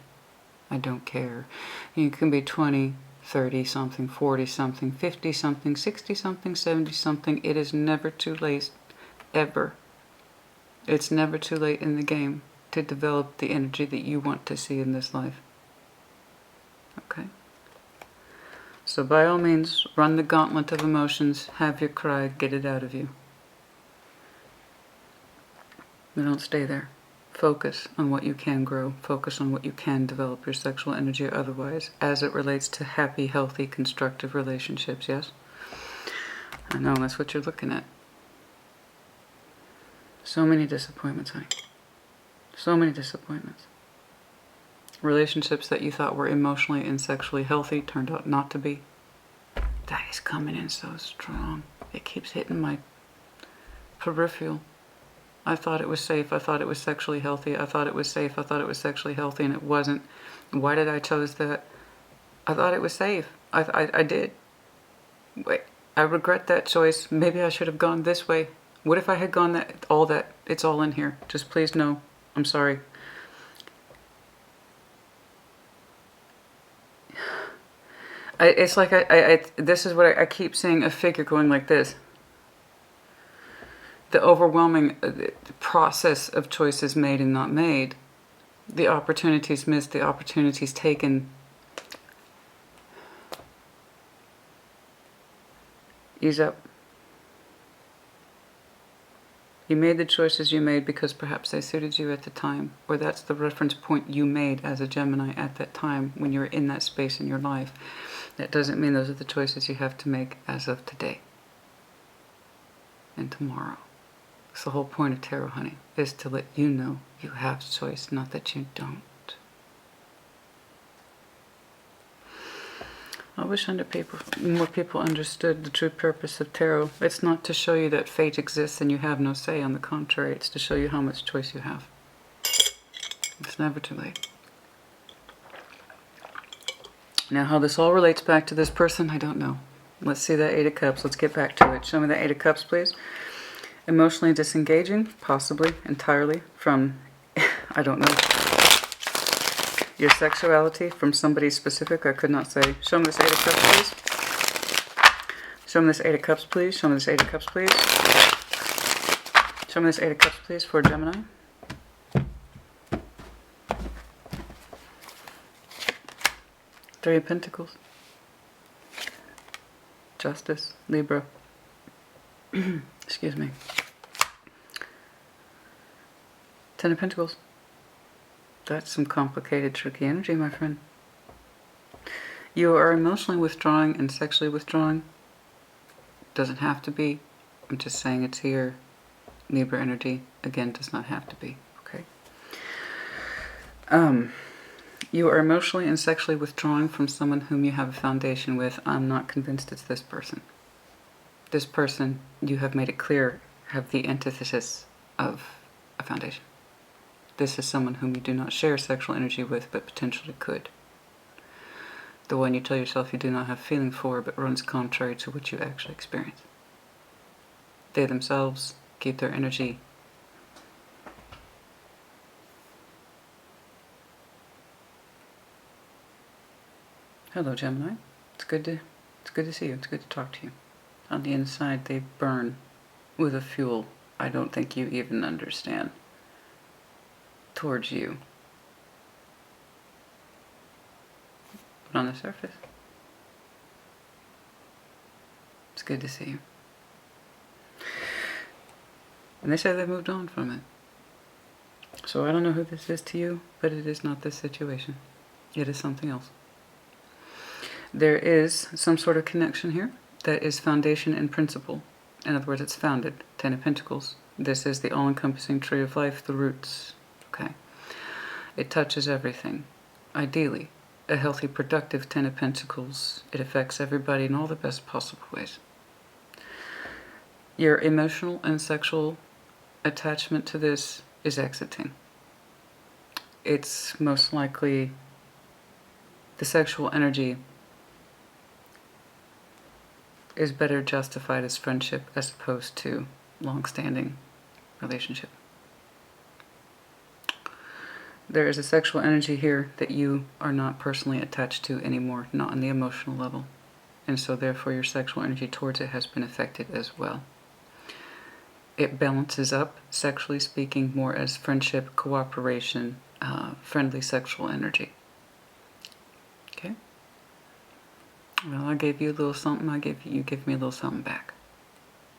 I don't care. You can be 20, 30 something, 40 something, 50 something, 60 something, 70 something. It is never too late, ever. It's never too late in the game to develop the energy that you want to see in this life. Okay? So by all means, run the gauntlet of emotions, have your cry, get it out of you. But don't stay there. Focus on what you can grow. Focus on what you can develop, your sexual energy or otherwise, as it relates to happy, healthy, constructive relationships, yes? I know, that's what you're looking at. So many disappointments, honey. So many disappointments. Relationships that you thought were emotionally and sexually healthy turned out not to be. That is coming in so strong. It keeps hitting my peripheral. I thought it was safe. I thought it was sexually healthy. I thought it was safe. I thought it was sexually healthy, and it wasn't. Why did I chose that? I thought it was safe. I did. Wait, I regret that choice. Maybe I should have gone this way. What if I had gone that? It's all in here. Just please know. I'm sorry. It's like this is what I keep seeing, a figure going like this. The overwhelming process of choices made and not made. The opportunities missed, the opportunities taken. Ease up. You made the choices you made because perhaps they suited you at the time, or that's the reference point you made as a Gemini at that time when you were in that space in your life. That doesn't mean those are the choices you have to make as of today and tomorrow. It's the whole point of tarot, honey, is to let you know you have choice, not that you don't. I wish more people understood the true purpose of tarot. It's not to show you that fate exists and you have no say. On the contrary, it's to show you how much choice you have. It's never too late. Now, how this all relates back to this person, I don't know. Let's see that Eight of Cups. Let's get back to it. Show me the Eight of Cups, please. Emotionally disengaging, possibly, entirely, from, I don't know, your sexuality, from somebody specific, I could not say. Show me this Eight of Cups, please. Show me this Eight of Cups, please. Show me this Eight of Cups, please. Show me this Eight of Cups, please, for Gemini. Three of Pentacles. Justice, Libra. Excuse me. Ten of Pentacles. That's some complicated, tricky energy, my friend. You are emotionally withdrawing and sexually withdrawing. Doesn't have to be. I'm just saying it's here. Libra energy, again, does not have to be. Okay. You are emotionally and sexually withdrawing from someone whom you have a foundation with. I'm not convinced it's this person. This person, you have made it clear, have the antithesis of a foundation. This is someone whom you do not share sexual energy with, but potentially could. The one you tell yourself you do not have feeling for, but runs contrary to what you actually experience. They themselves keep their energy Hello, Gemini. It's good to see you. It's good to talk to you. On the inside, they burn with a fuel I don't think you even understand towards you. But on the surface, it's good to see you. And they say they've moved on from it. So I don't know who this is to you, but it is not this situation. It is something else. There is some sort of connection here that is foundation and principle. In other words, it's founded. Ten of Pentacles. This is the all-encompassing tree of life, the roots. Okay. It touches everything. Ideally, a healthy, productive Ten of Pentacles. It affects everybody in all the best possible ways. Your emotional and sexual attachment to this is exiting. It's most likely the sexual energy is better justified as friendship as opposed to long-standing relationship. There is a sexual energy here that you are not personally attached to anymore, not on the emotional level. And so therefore your sexual energy towards it has been affected as well. It balances up, sexually speaking, more as friendship, cooperation, friendly sexual energy. Okay? Well, I gave you a little something, you give me a little something back.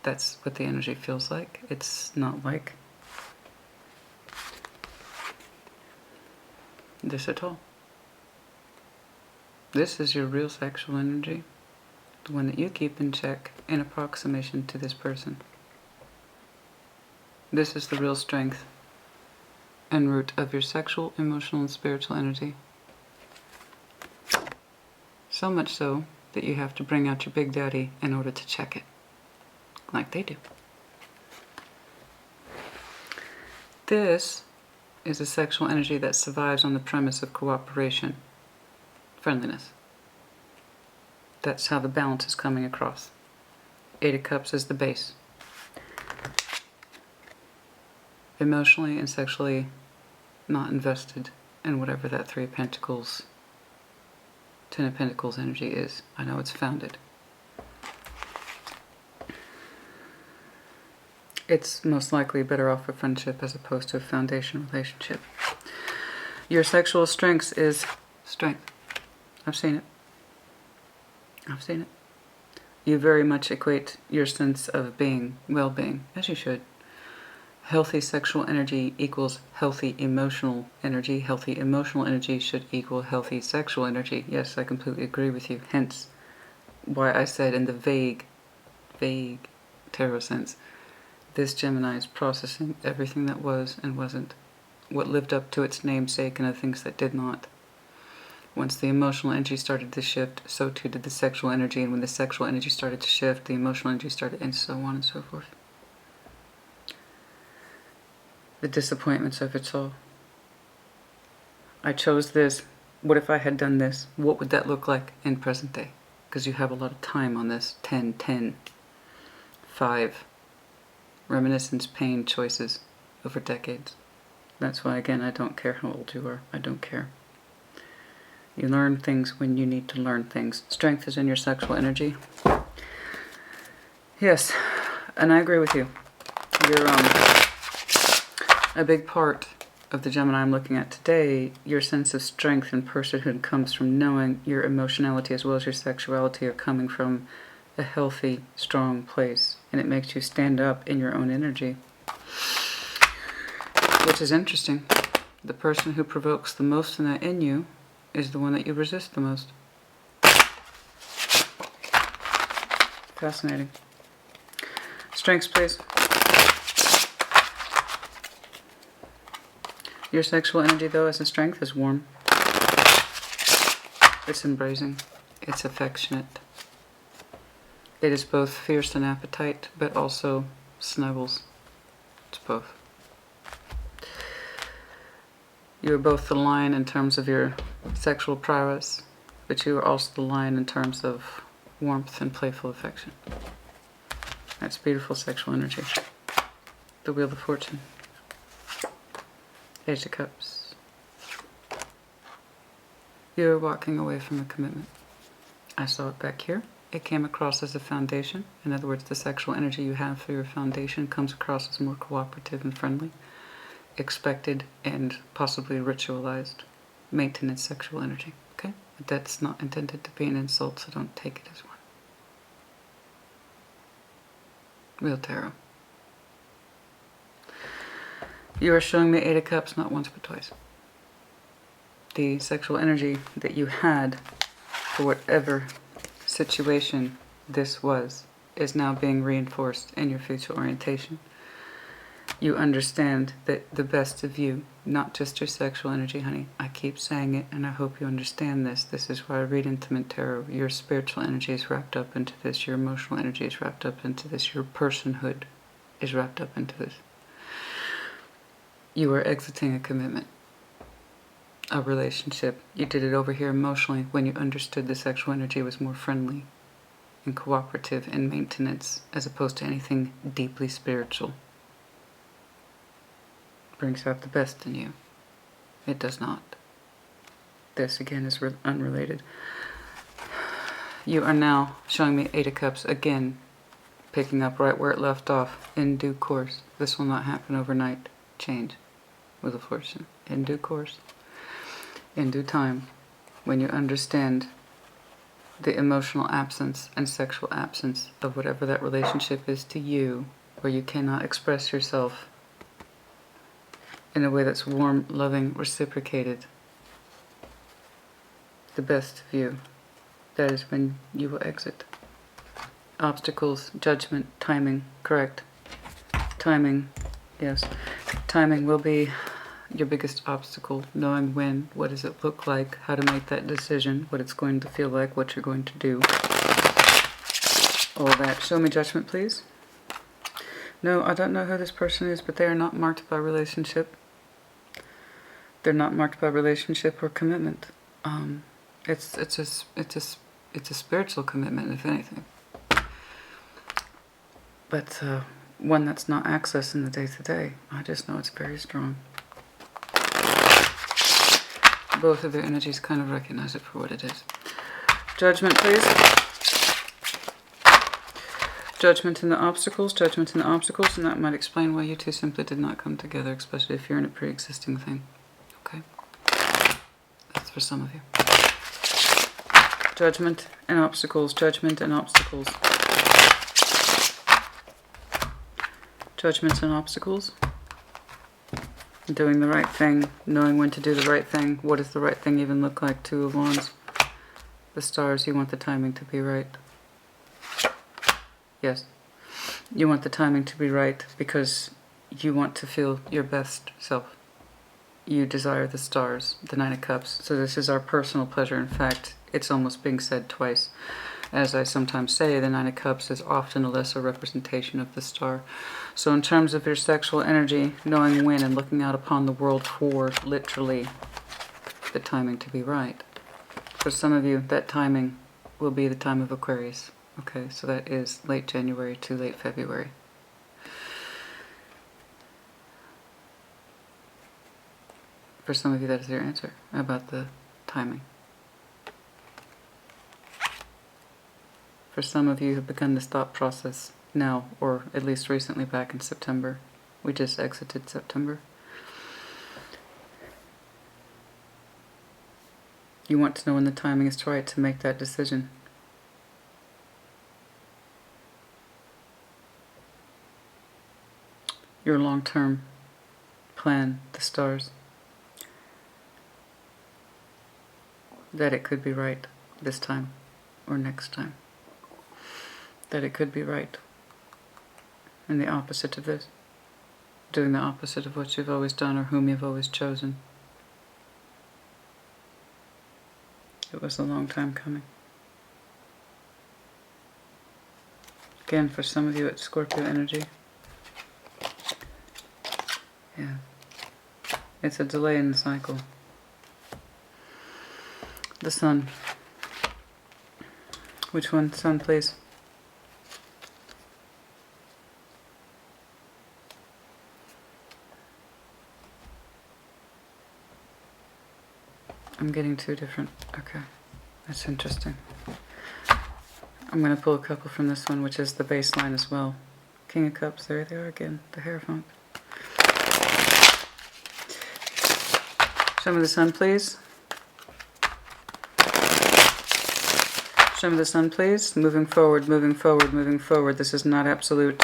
That's what the energy feels like. It's not like this at all. This is your real sexual energy, the one that you keep in check in approximation to this person. This is the real strength and root of your sexual, emotional, and spiritual energy. So much so that you have to bring out your Big Daddy in order to check it, like they do. This is a sexual energy that survives on the premise of cooperation, friendliness. That's how the balance is coming across. 8 of Cups is the base. Emotionally and sexually not invested in whatever that 3 of Pentacles, 10 of Pentacles energy is. I know it's founded. It's most likely better off a friendship as opposed to a foundation relationship. Your sexual strength is strength. I've seen it. I've seen it. You very much equate your sense of being, well-being, as you should. Healthy sexual energy equals healthy emotional energy. Healthy emotional energy should equal healthy sexual energy. Yes, I completely agree with you. Hence why I said in the vague tarot sense, this Gemini is processing everything that was and wasn't, what lived up to its namesake and the things that did not. Once the emotional energy started to shift, so too did the sexual energy, and when the sexual energy started to shift, the emotional energy started, and so on and so forth. The disappointments of it all. I chose this. What if I had done this? What would that look like in present day? Because you have a lot of time on this. 10, 10, 5. Reminiscence, pain, choices over decades. That's why, again, I don't care how old you are. I don't care. You learn things when you need to learn things. Strength is in your sexual energy. Yes, and I agree with you. You're a big part of the Gemini I'm looking at today. Your sense of strength and personhood comes from knowing your emotionality as well as your sexuality are coming from a healthy, strong place. And it makes you stand up in your own energy. Which is interesting. The person who provokes the most in that in you is the one that you resist the most. Fascinating. Strengths, please. Your sexual energy, though, as a strength, is warm. It's embracing. It's affectionate. It is both fierce and appetite, but also snuggles. It's both. You are both the lion in terms of your sexual prowess, but you are also the lion in terms of warmth and playful affection. That's beautiful sexual energy. The Wheel of Fortune. Ace of Cups. You are walking away from a commitment. I saw it back here. It came across as a foundation. In other words, the sexual energy you have for your foundation comes across as more cooperative and friendly, expected and possibly ritualized maintenance sexual energy. Okay? But that's not intended to be an insult, so don't take it as one. Real tarot. You are showing me 8 of Cups not once but twice. The sexual energy that you had for whatever situation this was is now being reinforced in your future orientation. You understand that the best of you, not just your sexual energy, honey. I keep saying it, and I hope you understand this. This is why I read Intimate Tarot. Your spiritual energy is wrapped up into this. Your emotional energy is wrapped up into this. Your personhood is wrapped up into this. You are exiting a commitment, a relationship. You did it over here emotionally when you understood the sexual energy was more friendly and cooperative and maintenance as opposed to anything deeply spiritual. Brings out the best in you. It does not. This again is unrelated. You are now showing me 8 of Cups again, picking up right where it left off in due course. This will not happen overnight. Change. Wheel of Fortune. In due course. In due time. When you understand the emotional absence and sexual absence of whatever that relationship is to you, where you cannot express yourself in a way that's warm, loving, reciprocated, the best of you, that is when you will exit. Obstacles, judgment, timing, correct. Timing, yes. Timing will be your biggest obstacle. Knowing when, what does it look like, how to make that decision, what it's going to feel like, what you're going to do. All that. Show me Judgment, please. No, I don't know who this person is, but they are not marked by relationship. They're not marked by relationship or commitment. It's a It's a spiritual commitment, if anything. But one that's not accessed in the day-to-day. I just know it's very strong. Both of their energies kind of recognize it for what it is. Judgment, please. Judgment in the obstacles, judgment in the obstacles, and that might explain why you two simply did not come together, especially if you're in a pre-existing thing. Okay? That's for some of you. Judgment and obstacles, judgment and obstacles. Judgments and obstacles. Doing the right thing, knowing when to do the right thing. What does the right thing even look like? Two of Wands. The stars, you want the timing to be right. Yes. You want the timing to be right because you want to feel your best self. You desire the stars, the Nine of Cups. So this is our personal pleasure. In fact, it's almost being said twice. As I sometimes say, the Nine of Cups is often a lesser representation of the star. So in terms of your sexual energy, knowing when and looking out upon the world for, literally, the timing to be right. For some of you, that timing will be the time of Aquarius. Okay, so that is late January to late February. For some of you, that is your answer about the timing. For some of you who have begun this thought process now, or at least recently back in September. We just exited September. You want to know when the timing is right to make that decision. Your long-term plan, the stars. That it could be right this time or next time. That it could be right. And the opposite of this. Doing the opposite of what you've always done or whom you've always chosen. It was a long time coming. Again, for some of you, it's Scorpio energy. Yeah. It's a delay in the cycle. The sun. Which one? Sun, please. I'm getting two different. Okay. That's interesting. I'm going to pull a couple from this one, which is the baseline as well. King of Cups. There they are again. The Hierophant. Show me the sun, please. Show me the sun, please. Moving forward, moving forward, moving forward. This is not absolute.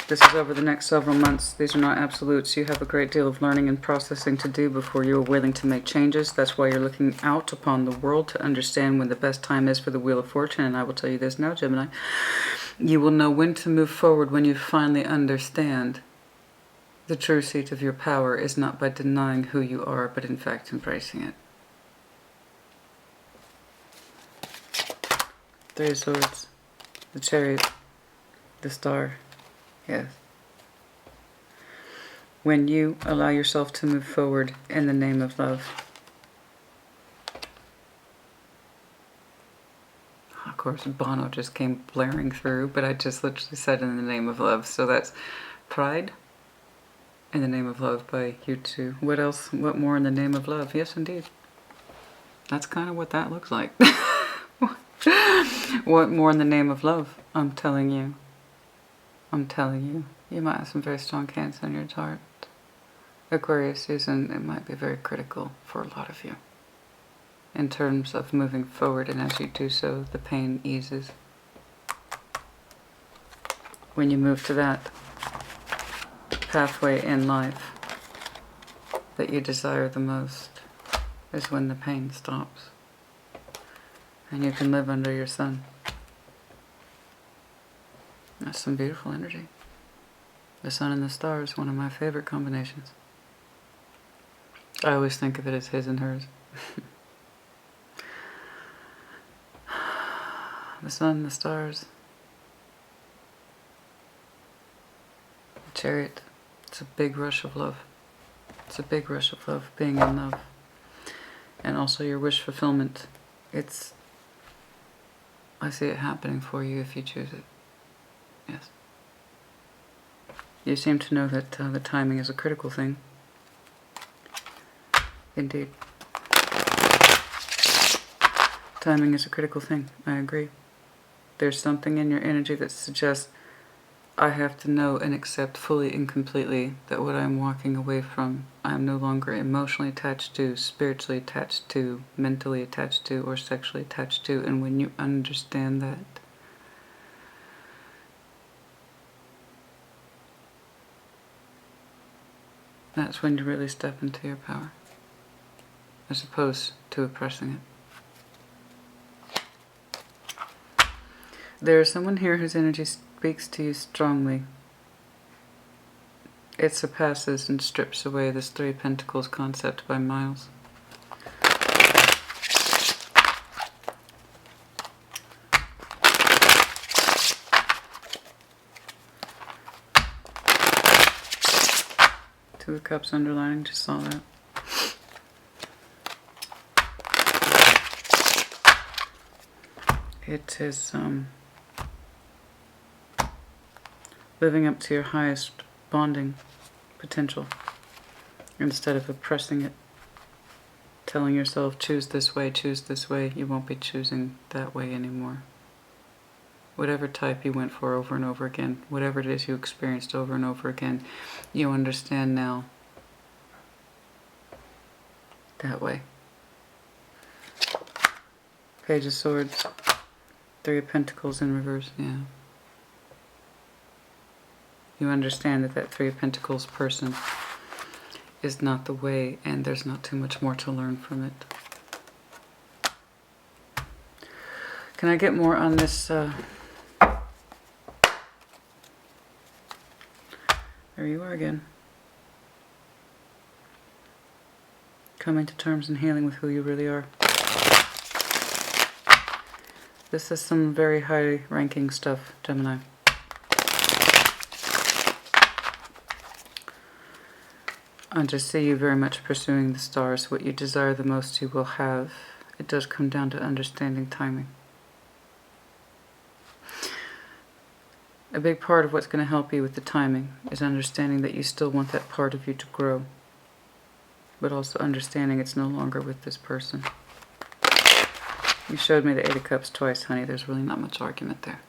This is over the next several months. These are not absolutes. You have a great deal of learning and processing to do before you are willing to make changes. That's why you're looking out upon the world to understand when the best time is for the Wheel of Fortune. And I will tell you this now, Gemini. You will know when to move forward when you finally understand the true seat of your power is not by denying who you are, but in fact embracing it. Three of Swords, the Chariot, the Star. Yes. When you allow yourself to move forward in the name of love. Of course, Bono just came blaring through, but I just literally said in the name of love. So that's Pride in the Name of Love by U2. What else? What more in the name of love? Yes, indeed. That's kind of what that looks like. What more in the name of love? I'm telling you. I'm telling you. You might have some very strong Cancer in your chart. Aquarius season, it might be very critical for a lot of you. In terms of moving forward, and as you do so, the pain eases. When you move to that pathway in life that you desire the most is when the pain stops. And you can live under your sun. That's some beautiful energy. The sun and the stars, one of my favorite combinations. I always think of it as his and hers. The sun, the stars. The Chariot. It's a big rush of love. It's a big rush of love, being in love. And also your wish fulfillment. It's I see it happening for you if you choose it. Yes. You seem to know that the timing is a critical thing. Indeed. Timing is a critical thing. I agree. There's something in your energy that suggests I have to know and accept fully and completely that what I'm walking away from, I'm no longer emotionally attached to, spiritually attached to, mentally attached to, or sexually attached to. And when you understand that, that's when you really step into your power, as opposed to oppressing it. There is someone here whose energy speaks to you strongly. It surpasses and strips away this Three of Pentacles concept by miles. Two of Cups underlining, just saw that. It is living up to your highest bonding potential instead of oppressing it. Telling yourself, choose this way, you won't be choosing that way anymore. Whatever type you went for over and over again, whatever it is you experienced over and over again, you understand now that way. Page of Swords, Three of Pentacles in reverse, yeah. You understand that that Three of Pentacles person is not the way, and there's not too much more to learn from it. Can I get more on this? There you are again. Coming to terms and healing with who you really are. This is some very high-ranking stuff, Gemini. I just see you very much pursuing the stars. What you desire the most you will have. It does come down to understanding timing. A big part of what's going to help you with the timing is understanding that you still want that part of you to grow, but also understanding it's no longer with this person. You showed me the Eight of Cups twice, honey. There's really not much argument there.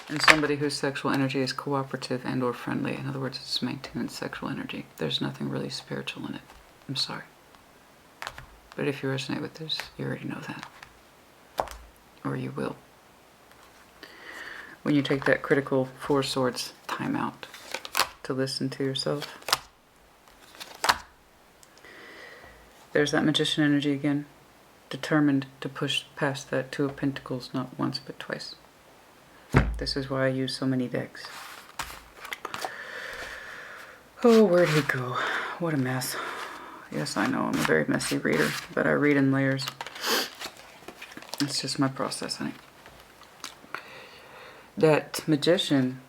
And somebody whose sexual energy is cooperative and or friendly. In other words, it's maintenance sexual energy. There's nothing really spiritual in it. I'm sorry. But if you resonate with this, you already know that. Or you will. When you take that critical Four Swords time out to listen to yourself. There's that Magician energy again. Determined to push past that Two of Pentacles not once but twice. This is why I use so many decks. Oh, where'd he go? What a mess. Yes, I know, I'm a very messy reader, but I read in layers. It's just my process, honey. That Magician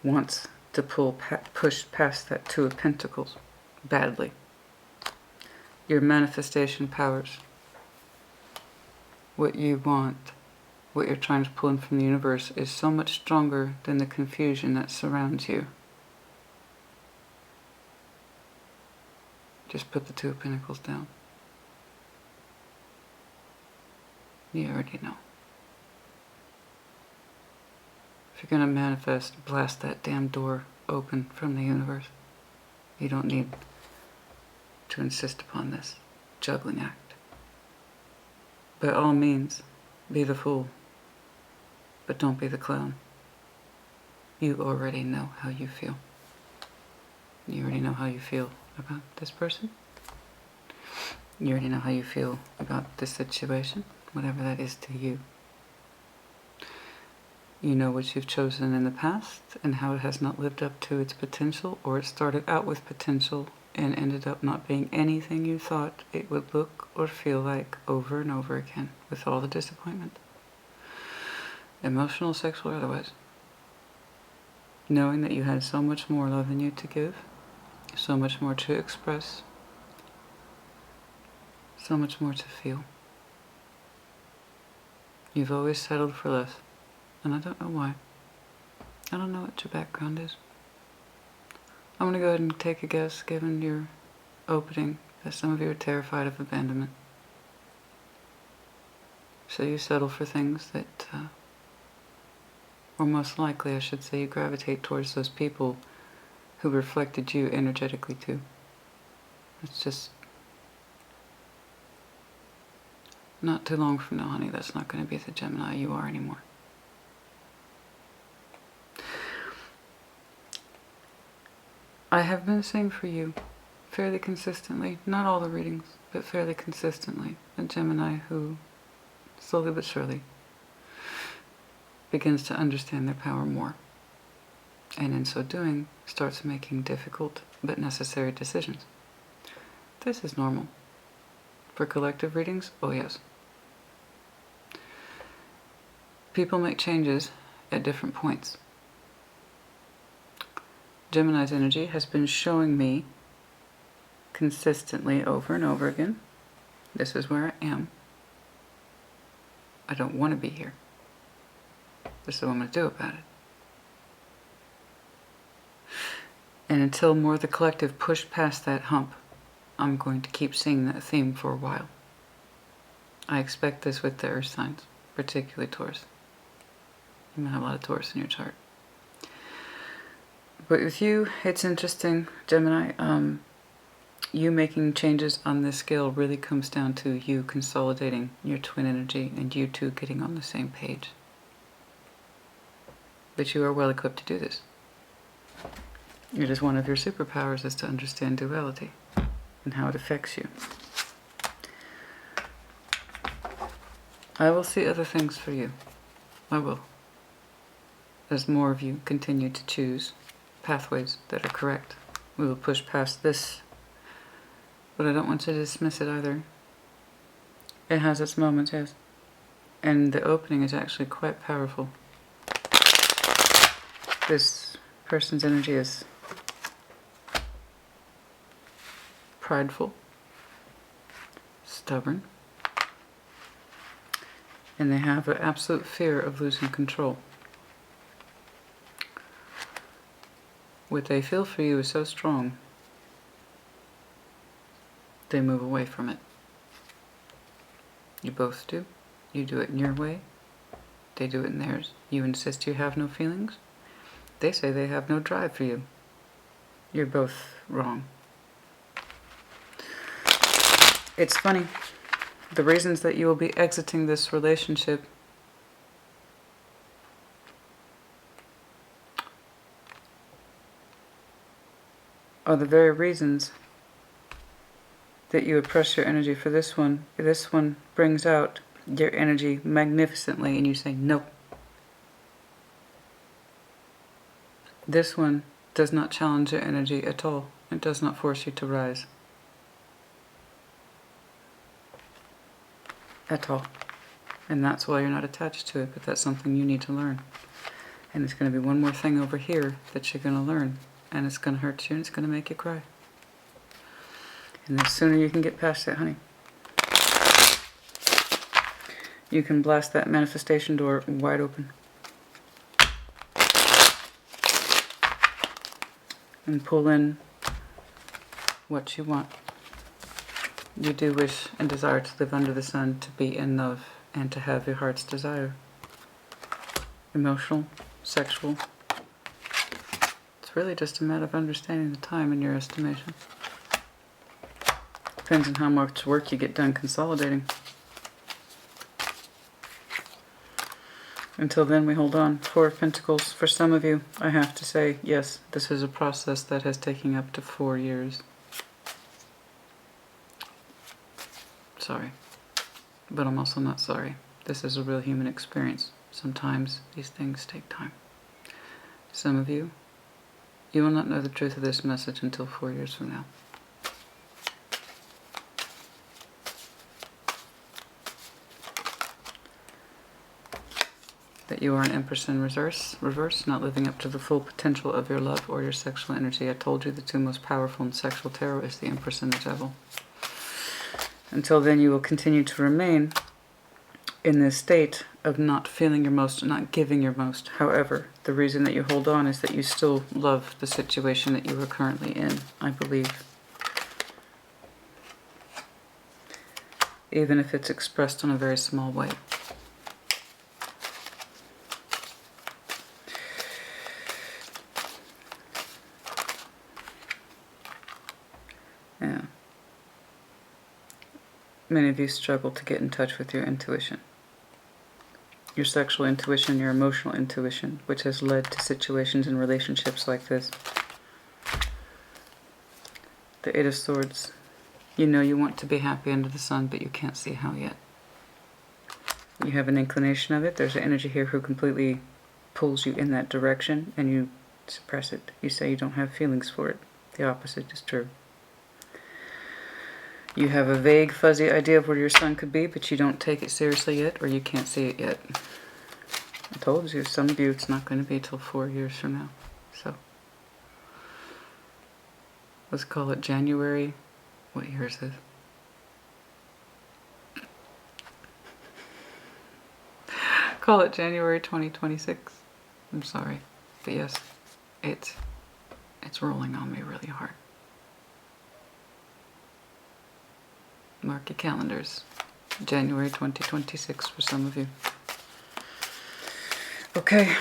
wants to push past that Two of Pentacles badly. Your manifestation powers. What you want, what you're trying to pull in from the universe is so much stronger than the confusion that surrounds you. Just put the Two of Pentacles down. You already know. If you're going to manifest, blast that damn door open from the universe. You don't need to insist upon this juggling act. By all means, be the fool, but don't be the clown. You already know how you feel. You already know how you feel about this person. You already know how you feel about this situation, whatever that is to you. You know what you've chosen in the past and how it has not lived up to its potential, or it started out with potential and ended up not being anything you thought it would look or feel like over and over again, with all the disappointment. Emotional, sexual, or otherwise. Knowing that you had so much more love in you to give, so much more to express, so much more to feel. You've always settled for less. And I don't know why. I don't know what your background is. I'm going to go ahead and take a guess, given your opening, that some of you are terrified of abandonment. So you settle for things that, or most likely I should say, you gravitate towards those people who reflected you energetically too. It's just not too long from now, honey, that's not going to be the Gemini you are anymore. I have been seeing for you fairly consistently, not all the readings, but fairly consistently, a Gemini who slowly but surely begins to understand their power more, and in so doing starts making difficult but necessary decisions. This is normal. For collective readings, oh yes. People make changes at different points. Gemini's energy has been showing me consistently over and over again, this is where I am. I don't want to be here. This is what I'm going to do about it. And until more of the collective push past that hump, I'm going to keep seeing that theme for a while. I expect this with the earth signs, particularly Taurus. You might have a lot of Taurus in your chart. But with you, it's interesting, Gemini. You making changes on this scale really comes down to you consolidating your twin energy and you two getting on the same page. But you are well equipped to do this. It is one of your superpowers is to understand duality and how it affects you. I will see other things for you. I will. As more of you continue to choose pathways that are correct, we will push past this. But I don't want to dismiss it either. It has its moments, yes. And the opening is actually quite powerful. This person's energy is prideful, stubborn, and they have an absolute fear of losing control. What they feel for you is so strong, they move away from it. You both do. You do it in your way. They do it in theirs. You insist you have no feelings. They say they have no drive for you. You're both wrong. It's funny. The reasons that you will be exiting this relationship are the very reasons that you would press your energy for this one. This one brings out your energy magnificently and you say no. This one does not challenge your energy at all. It does not force you to rise. At all. And that's why you're not attached to it, but that's something you need to learn. And it's going to be one more thing over here that you're going to learn. And it's going to hurt you and it's going to make you cry. And the sooner you can get past it, honey, you can blast that manifestation door wide open. And pull in what you want. You do wish and desire to live under the sun, to be in love, and to have your heart's desire. Emotional, sexual. It's really just a matter of understanding the time in your estimation. Depends on how much work you get done consolidating. Until then, we hold on. Four of Pentacles. For some of you, I have to say, yes, this is a process that has taken up to 4 years. Sorry. But I'm also not sorry. This is a real human experience. Sometimes these things take time. Some of you, you will not know the truth of this message until 4 years from now. That you are an Empress in reverse, not living up to the full potential of your love or your sexual energy. I told you the two most powerful in sexual tarot is the Empress and the Devil. Until then, you will continue to remain in this state of not feeling your most, not giving your most. However, the reason that you hold on is that you still love the situation that you are currently in, I believe. Even if it's expressed in a very small way. Yeah. Many of you struggle to get in touch with your intuition. Your sexual intuition, your emotional intuition, which has led to situations and relationships like this. The Eight of Swords. You know you want to be happy under the sun, but you can't see how yet. You have an inclination of it. There's an energy here who completely pulls you in that direction, and you suppress it. You say you don't have feelings for it. The opposite is true. You have a vague, fuzzy idea of where your sun could be, but you don't take it seriously yet, or you can't see it yet. I told you, some of you, it's not going to be till 4 years from now. So, let's call it January. What year is this? Call it January 2026. I'm sorry. But yes, it's rolling on me really hard. Mark your calendars. January 2026 for some of you. Okay.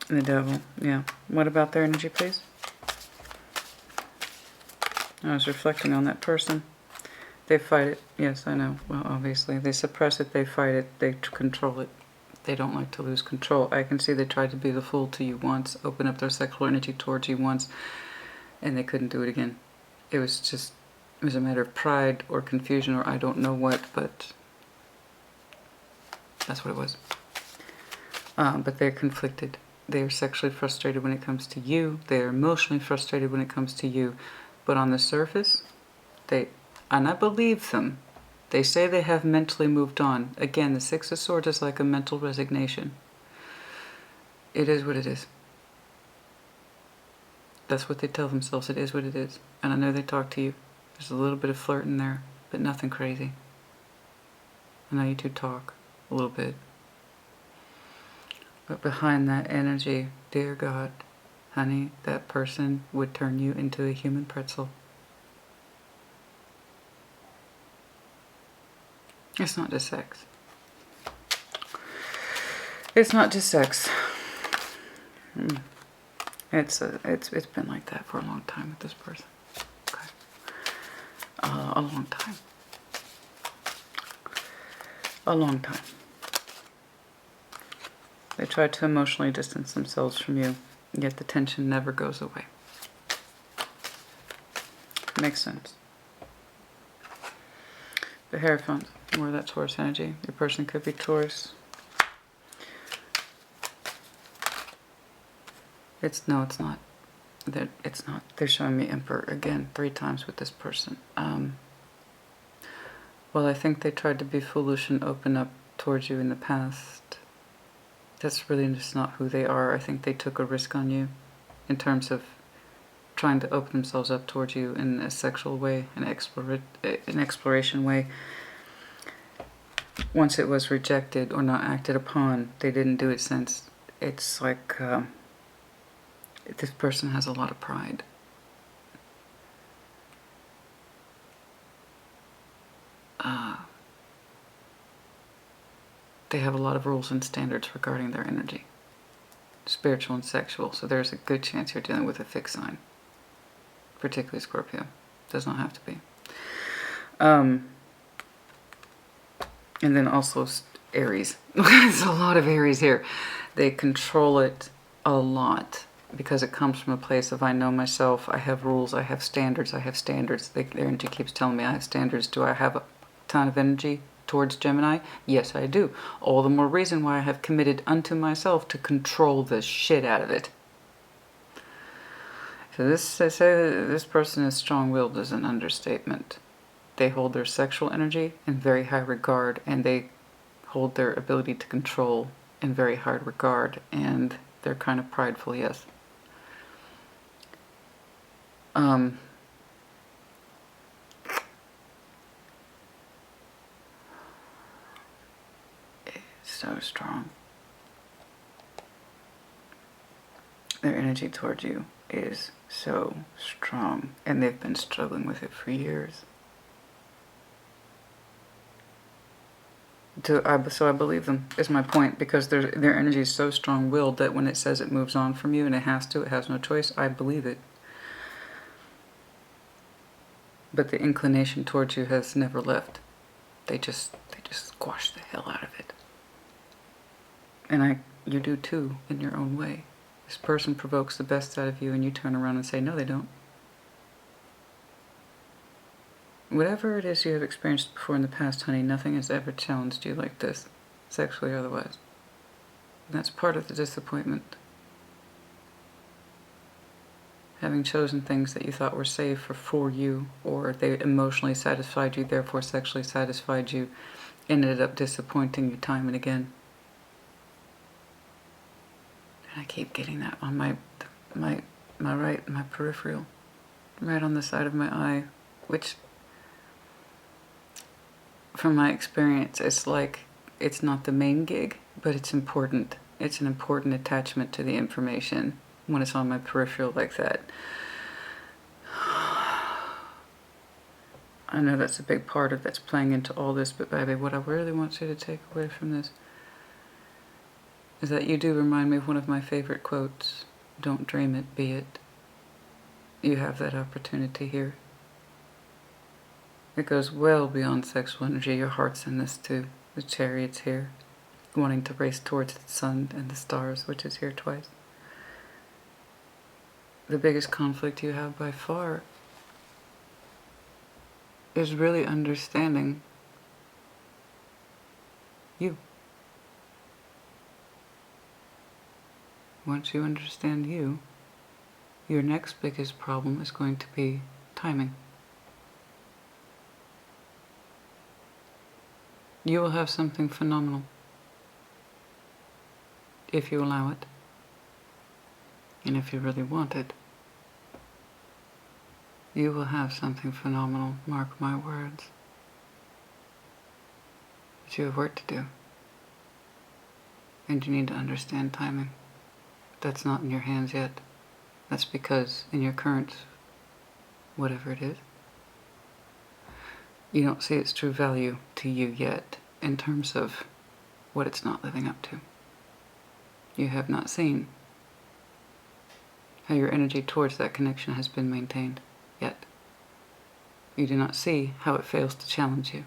The Devil. Yeah. What about their energy, please? I was reflecting on that person. They fight it. Yes, I know. Well, obviously. They suppress it. They fight it. They control it. They don't like to lose control. I can see they tried to be the fool to you once, open up their sexual energy towards you once, and they couldn't do it again. It was a matter of pride or confusion or I don't know what, but that's what it was. But they're conflicted. They are sexually frustrated when it comes to you. They are emotionally frustrated when it comes to you. But on the surface, and I believe them, they say they have mentally moved on. Again, the Six of Swords is like a mental resignation. It is what it is. That's what they tell themselves. It is what it is. And I know they talk to you. There's a little bit of flirt in there, but nothing crazy. I know you two talk a little bit. But behind that energy, dear God, honey, that person would turn you into a human pretzel. It's not just sex. It's not just sex. It's been like that for a long time with this person. Okay. A long time. A long time. They try to emotionally distance themselves from you, yet the tension never goes away. Makes sense. The Hierophant, more of that Taurus energy. Your person could be Taurus. It's not. It's not. They're showing me Emperor again 3 times with this person. Well, I think they tried to be foolish and open up towards you in the past. That's really just not who they are. I think they took a risk on you in terms of trying to open themselves up towards you in a sexual way, an exploration way. Once it was rejected or not acted upon, they didn't do it since. It's like this person has a lot of pride. They have a lot of rules and standards regarding their energy, spiritual and sexual. So there's a good chance you're dealing with a fixed sign, particularly Scorpio. Does not have to be. And then also Aries. There's a lot of Aries here. They control it a lot because it comes from a place of I know myself, I have rules, I have standards, Their energy keeps telling me I have standards. Do I have a ton of energy towards Gemini? Yes, I do. All the more reason why I have committed unto myself to control the shit out of it. So they say that this person is strong-willed is an understatement. They hold their sexual energy in very high regard, and they hold their ability to control in very high regard, and they're kind of prideful, yes. so strong. Their energy towards you is so strong, and they've been struggling with it for years. So I believe them, is my point, because their energy is so strong-willed that when it says it moves on from you and it has no choice, I believe it. But the inclination towards you has never left. They just squash the hell out of it. And you do too, in your own way. This person provokes the best out of you, and you turn around and say, no, they don't. Whatever it is you have experienced before in the past, honey, nothing has ever challenged you like this, sexually or otherwise. And that's part of the disappointment. Having chosen things that you thought were safe for you, or they emotionally satisfied you, therefore sexually satisfied you, ended up disappointing you time and again. And I keep getting that on my peripheral, right on the side of my eye, which, from my experience, it's like it's not the main gig, but it's important. It's an important attachment to the information when it's on my peripheral like that. I know that's a big part of that's playing into all this, but baby, what I really want you to take away from this is that you do remind me of one of my favorite quotes. Don't dream it, be it. You have that opportunity here. It goes well beyond sexual energy. Your heart's in this too. The Chariot's here, wanting to race towards the sun and the stars, which is here twice. The biggest conflict you have by far is really understanding you. Once you understand you, your next biggest problem is going to be timing. You will have something phenomenal if you allow it, and if you really want it. You will have something phenomenal, mark my words. But you have work to do, and you need to understand timing. That's not in your hands yet. That's because in your current, whatever it is, you don't see its true value to you yet in terms of what it's not living up to. You have not seen how your energy towards that connection has been maintained yet. You do not see how it fails to challenge you.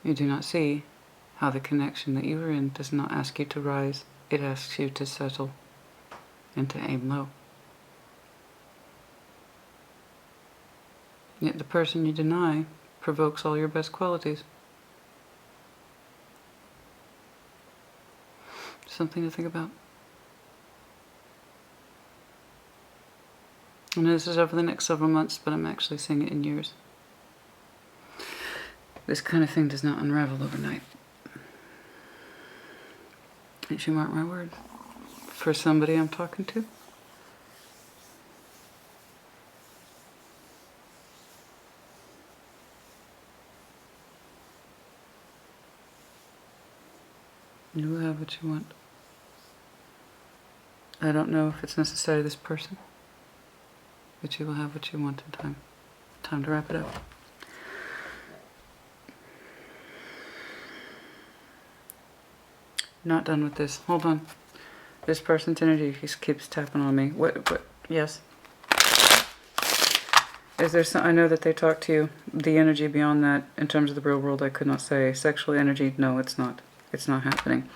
You do not see how the connection that you are in does not ask you to rise. It asks you to settle and to aim low. Yet the person you deny provokes all your best qualities. Something to think about. I know this is over the next several months, but I'm actually seeing it in years. This kind of thing does not unravel overnight. Did you mark my words? For somebody I'm talking to? You will have what you want. I don't know if it's necessarily this person, but you will have what you want in time. Time to wrap it up. Not done with this. Hold on. This person's energy just keeps tapping on me. What? Yes. Is there some, I know that they talk to you. The energy beyond that, in terms of the real world, I could not say. Sexual energy, no, it's not. It's not happening.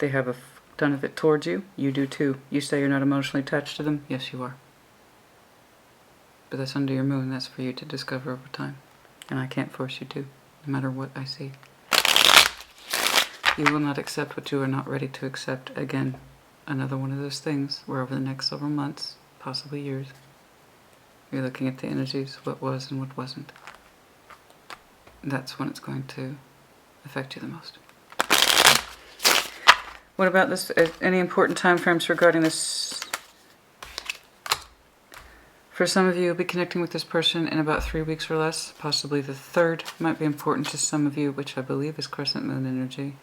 They have a ton of it towards you. You do too. You say you're not emotionally attached to them. Yes, you are. But that's under your moon. That's for you to discover over time. And I can't force you to, no matter what I see. You will not accept what you are not ready to accept. Again, another one of those things where over the next several months, possibly years, you're looking at the energies, what was and what wasn't. That's when it's going to affect you the most. What about this? Any important time frames regarding this? For some of you, you'll be connecting with this person in about 3 weeks or less. Possibly the 3rd might be important to some of you, which I believe is crescent moon energy.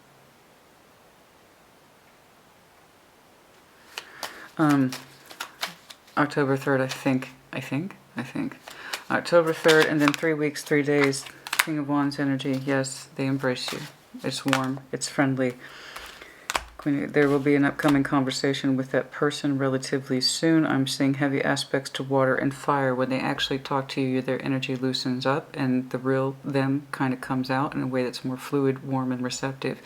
October 3rd, I think. October 3rd, and then 3 weeks, 3 days. King of Wands energy. Yes, they embrace you. It's warm. It's friendly. There will be an upcoming conversation with that person relatively soon. I'm seeing heavy aspects to water and fire. When they actually talk to you, their energy loosens up and the real them kind of comes out in a way that's more fluid, warm, and receptive.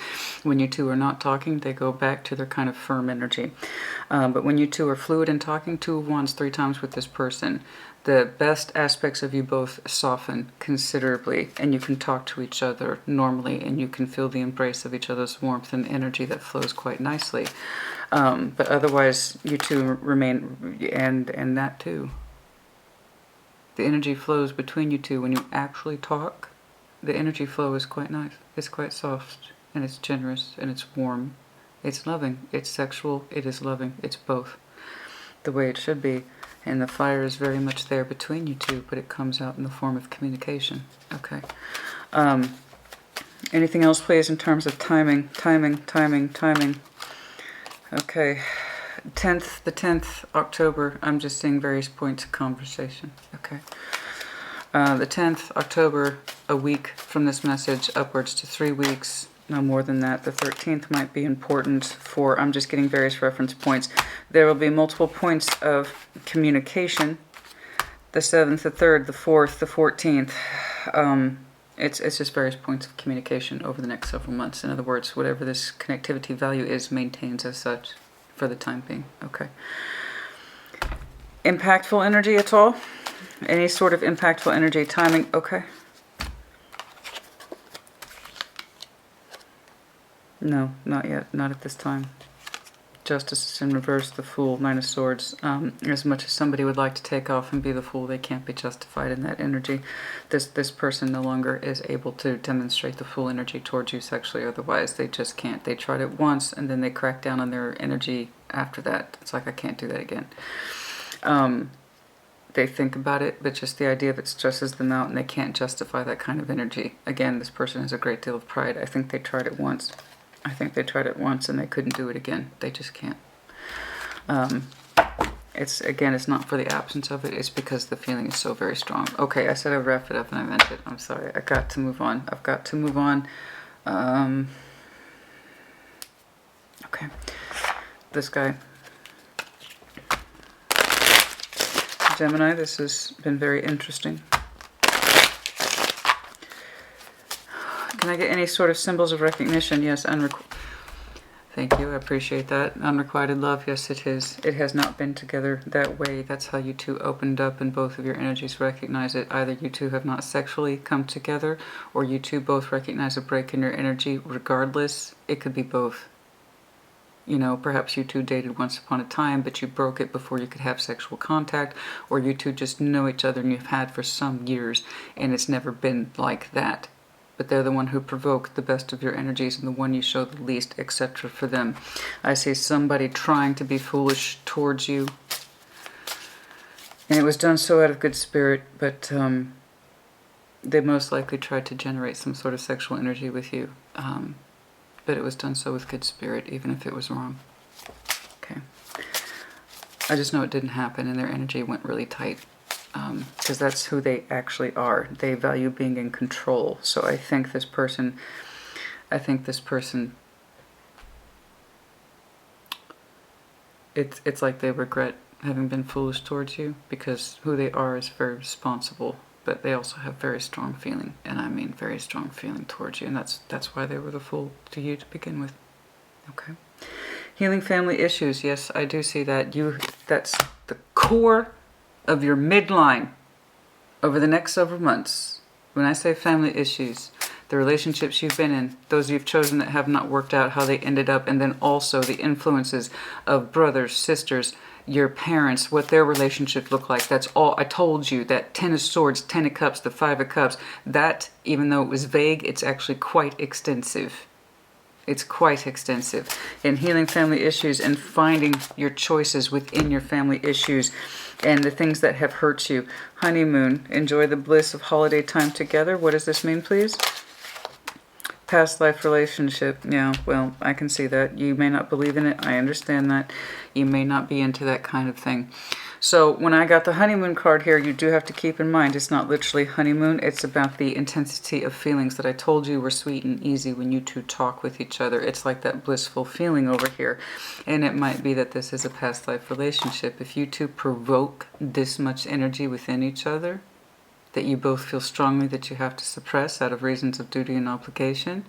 When you two are not talking, they go back to their kind of firm energy. But when you two are fluid and talking, 2 of Wands 3 times with this person, the best aspects of you both soften considerably, and you can talk to each other normally, and you can feel the embrace of each other's warmth and energy that flows quite nicely. But otherwise, you two remain, and that too. The energy flows between you two when you actually talk. The energy flow is quite nice. It's quite soft, and it's generous, and it's warm. It's loving. It's sexual. It is loving. It's both. The way it should be. And the fire is very much there between you two, but it comes out in the form of communication. Okay. Anything else, please, in terms of timing? Okay. The 10th October, I'm just seeing various points of conversation. Okay. The 10th October, a week from this message, upwards to 3 weeks. No more than that. The 13th might be important for, I'm just getting various reference points. There will be multiple points of communication. The 7th, the 3rd, the 4th, the 14th. It's just various points of communication over the next several months. In other words, whatever this connectivity value is maintains as such for the time being. Okay. Impactful energy at all? Any sort of impactful energy timing? Okay. No, not yet. Not at this time. Justice is in reverse, the Fool, 9 of Swords. As much as somebody would like to take off and be the Fool, they can't be justified in that energy. This person no longer is able to demonstrate the Fool energy towards you sexually. Otherwise, they just can't. They tried it once, and then they crack down on their energy after that. It's like, I can't do that again. They think about it, but just the idea of it stresses them out, and they can't justify that kind of energy. Again, this person has a great deal of pride. I think they tried it once. And they couldn't do it again. They just can't. It's not for the absence of it. It's because the feeling is so very strong. Okay, I said I'd wrap it up and I meant it. I'm sorry. I've got to move on. Okay. This guy. Gemini, this has been very interesting. Can I get any sort of symbols of recognition? Yes, thank you, I appreciate that. Unrequited love, yes it is. It has not been together that way. That's how you two opened up and both of your energies recognize it. Either you two have not sexually come together, or you two both recognize a break in your energy. Regardless, it could be both. You know, perhaps you two dated once upon a time, but you broke it before you could have sexual contact, or you two just know each other and you've had for some years, and it's never been like that. But they're the one who provoked the best of your energies and the one you show the least, etc. for them. I see somebody trying to be foolish towards you. And it was done so out of good spirit, but they most likely tried to generate some sort of sexual energy with you. But it was done so with good spirit, even if it was wrong. Okay. I just know it didn't happen and their energy went really tight. Because that's who they actually are. They value being in control. So I think this person, it's like they regret having been foolish towards you, because who they are is very responsible, but they also have very strong feeling, and I mean very strong feeling towards you, and that's why they were the Fool to you to begin with. Okay. Healing family issues. Yes, I do see that. That's the core of your midline over the next several months. When I say family issues, the relationships you've been in, those you've chosen that have not worked out, how they ended up, and then also the influences of brothers, sisters, your parents, what their relationship looked like. That's all. I told you that 10 of Swords, 10 of Cups, the 5 of Cups, that, even though it was vague, it's actually quite extensive. It's quite extensive. In healing family issues and finding your choices within your family issues and the things that have hurt you. Honeymoon. Enjoy the bliss of holiday time together. What does this mean, please? Past life relationship. Yeah, well, I can see that. You may not believe in it. I understand that. You may not be into that kind of thing. So when I got the honeymoon card here, you do have to keep in mind it's not literally honeymoon. It's about the intensity of feelings that I told you were sweet and easy when you two talk with each other. It's like that blissful feeling over here. And it might be that this is a past life relationship. If you two provoke this much energy within each other, that you both feel strongly that you have to suppress out of reasons of duty and obligation,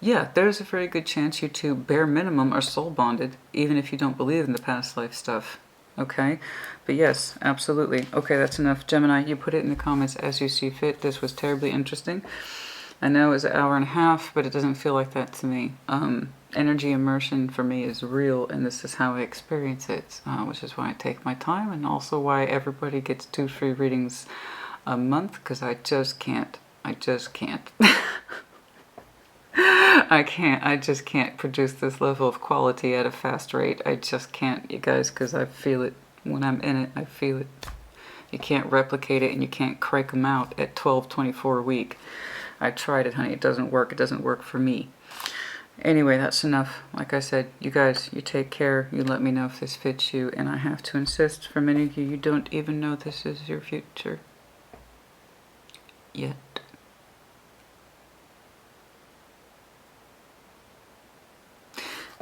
yeah, there's a very good chance you two, bare minimum, are soul bonded, even if you don't believe in the past life stuff. Okay? But yes, absolutely. Okay, that's enough. Gemini, you put it in the comments as you see fit. This was terribly interesting. I know it's an hour and a half, but it doesn't feel like that to me. Energy immersion for me is real, and this is how I experience it, which is why I take my time, and also why everybody gets 2 free readings a month, because I just can't. I just can't. I just can't produce this level of quality at a fast rate. I just can't, you guys, because I feel it when I'm in it. I feel it. You can't replicate it, and you can't crank them out at 12-24 a week. I tried it, honey. It doesn't work. It doesn't work for me. Anyway, that's enough. Like I said, you guys, you take care. You let me know if this fits you, and I have to insist, for many of you, you don't even know this is your future yet.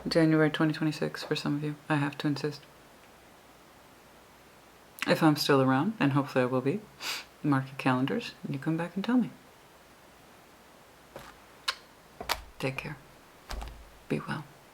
January 2026 for some of you, I have to insist. If I'm still around, and hopefully I will be, mark your calendars and you come back and tell me. Take care. Be well.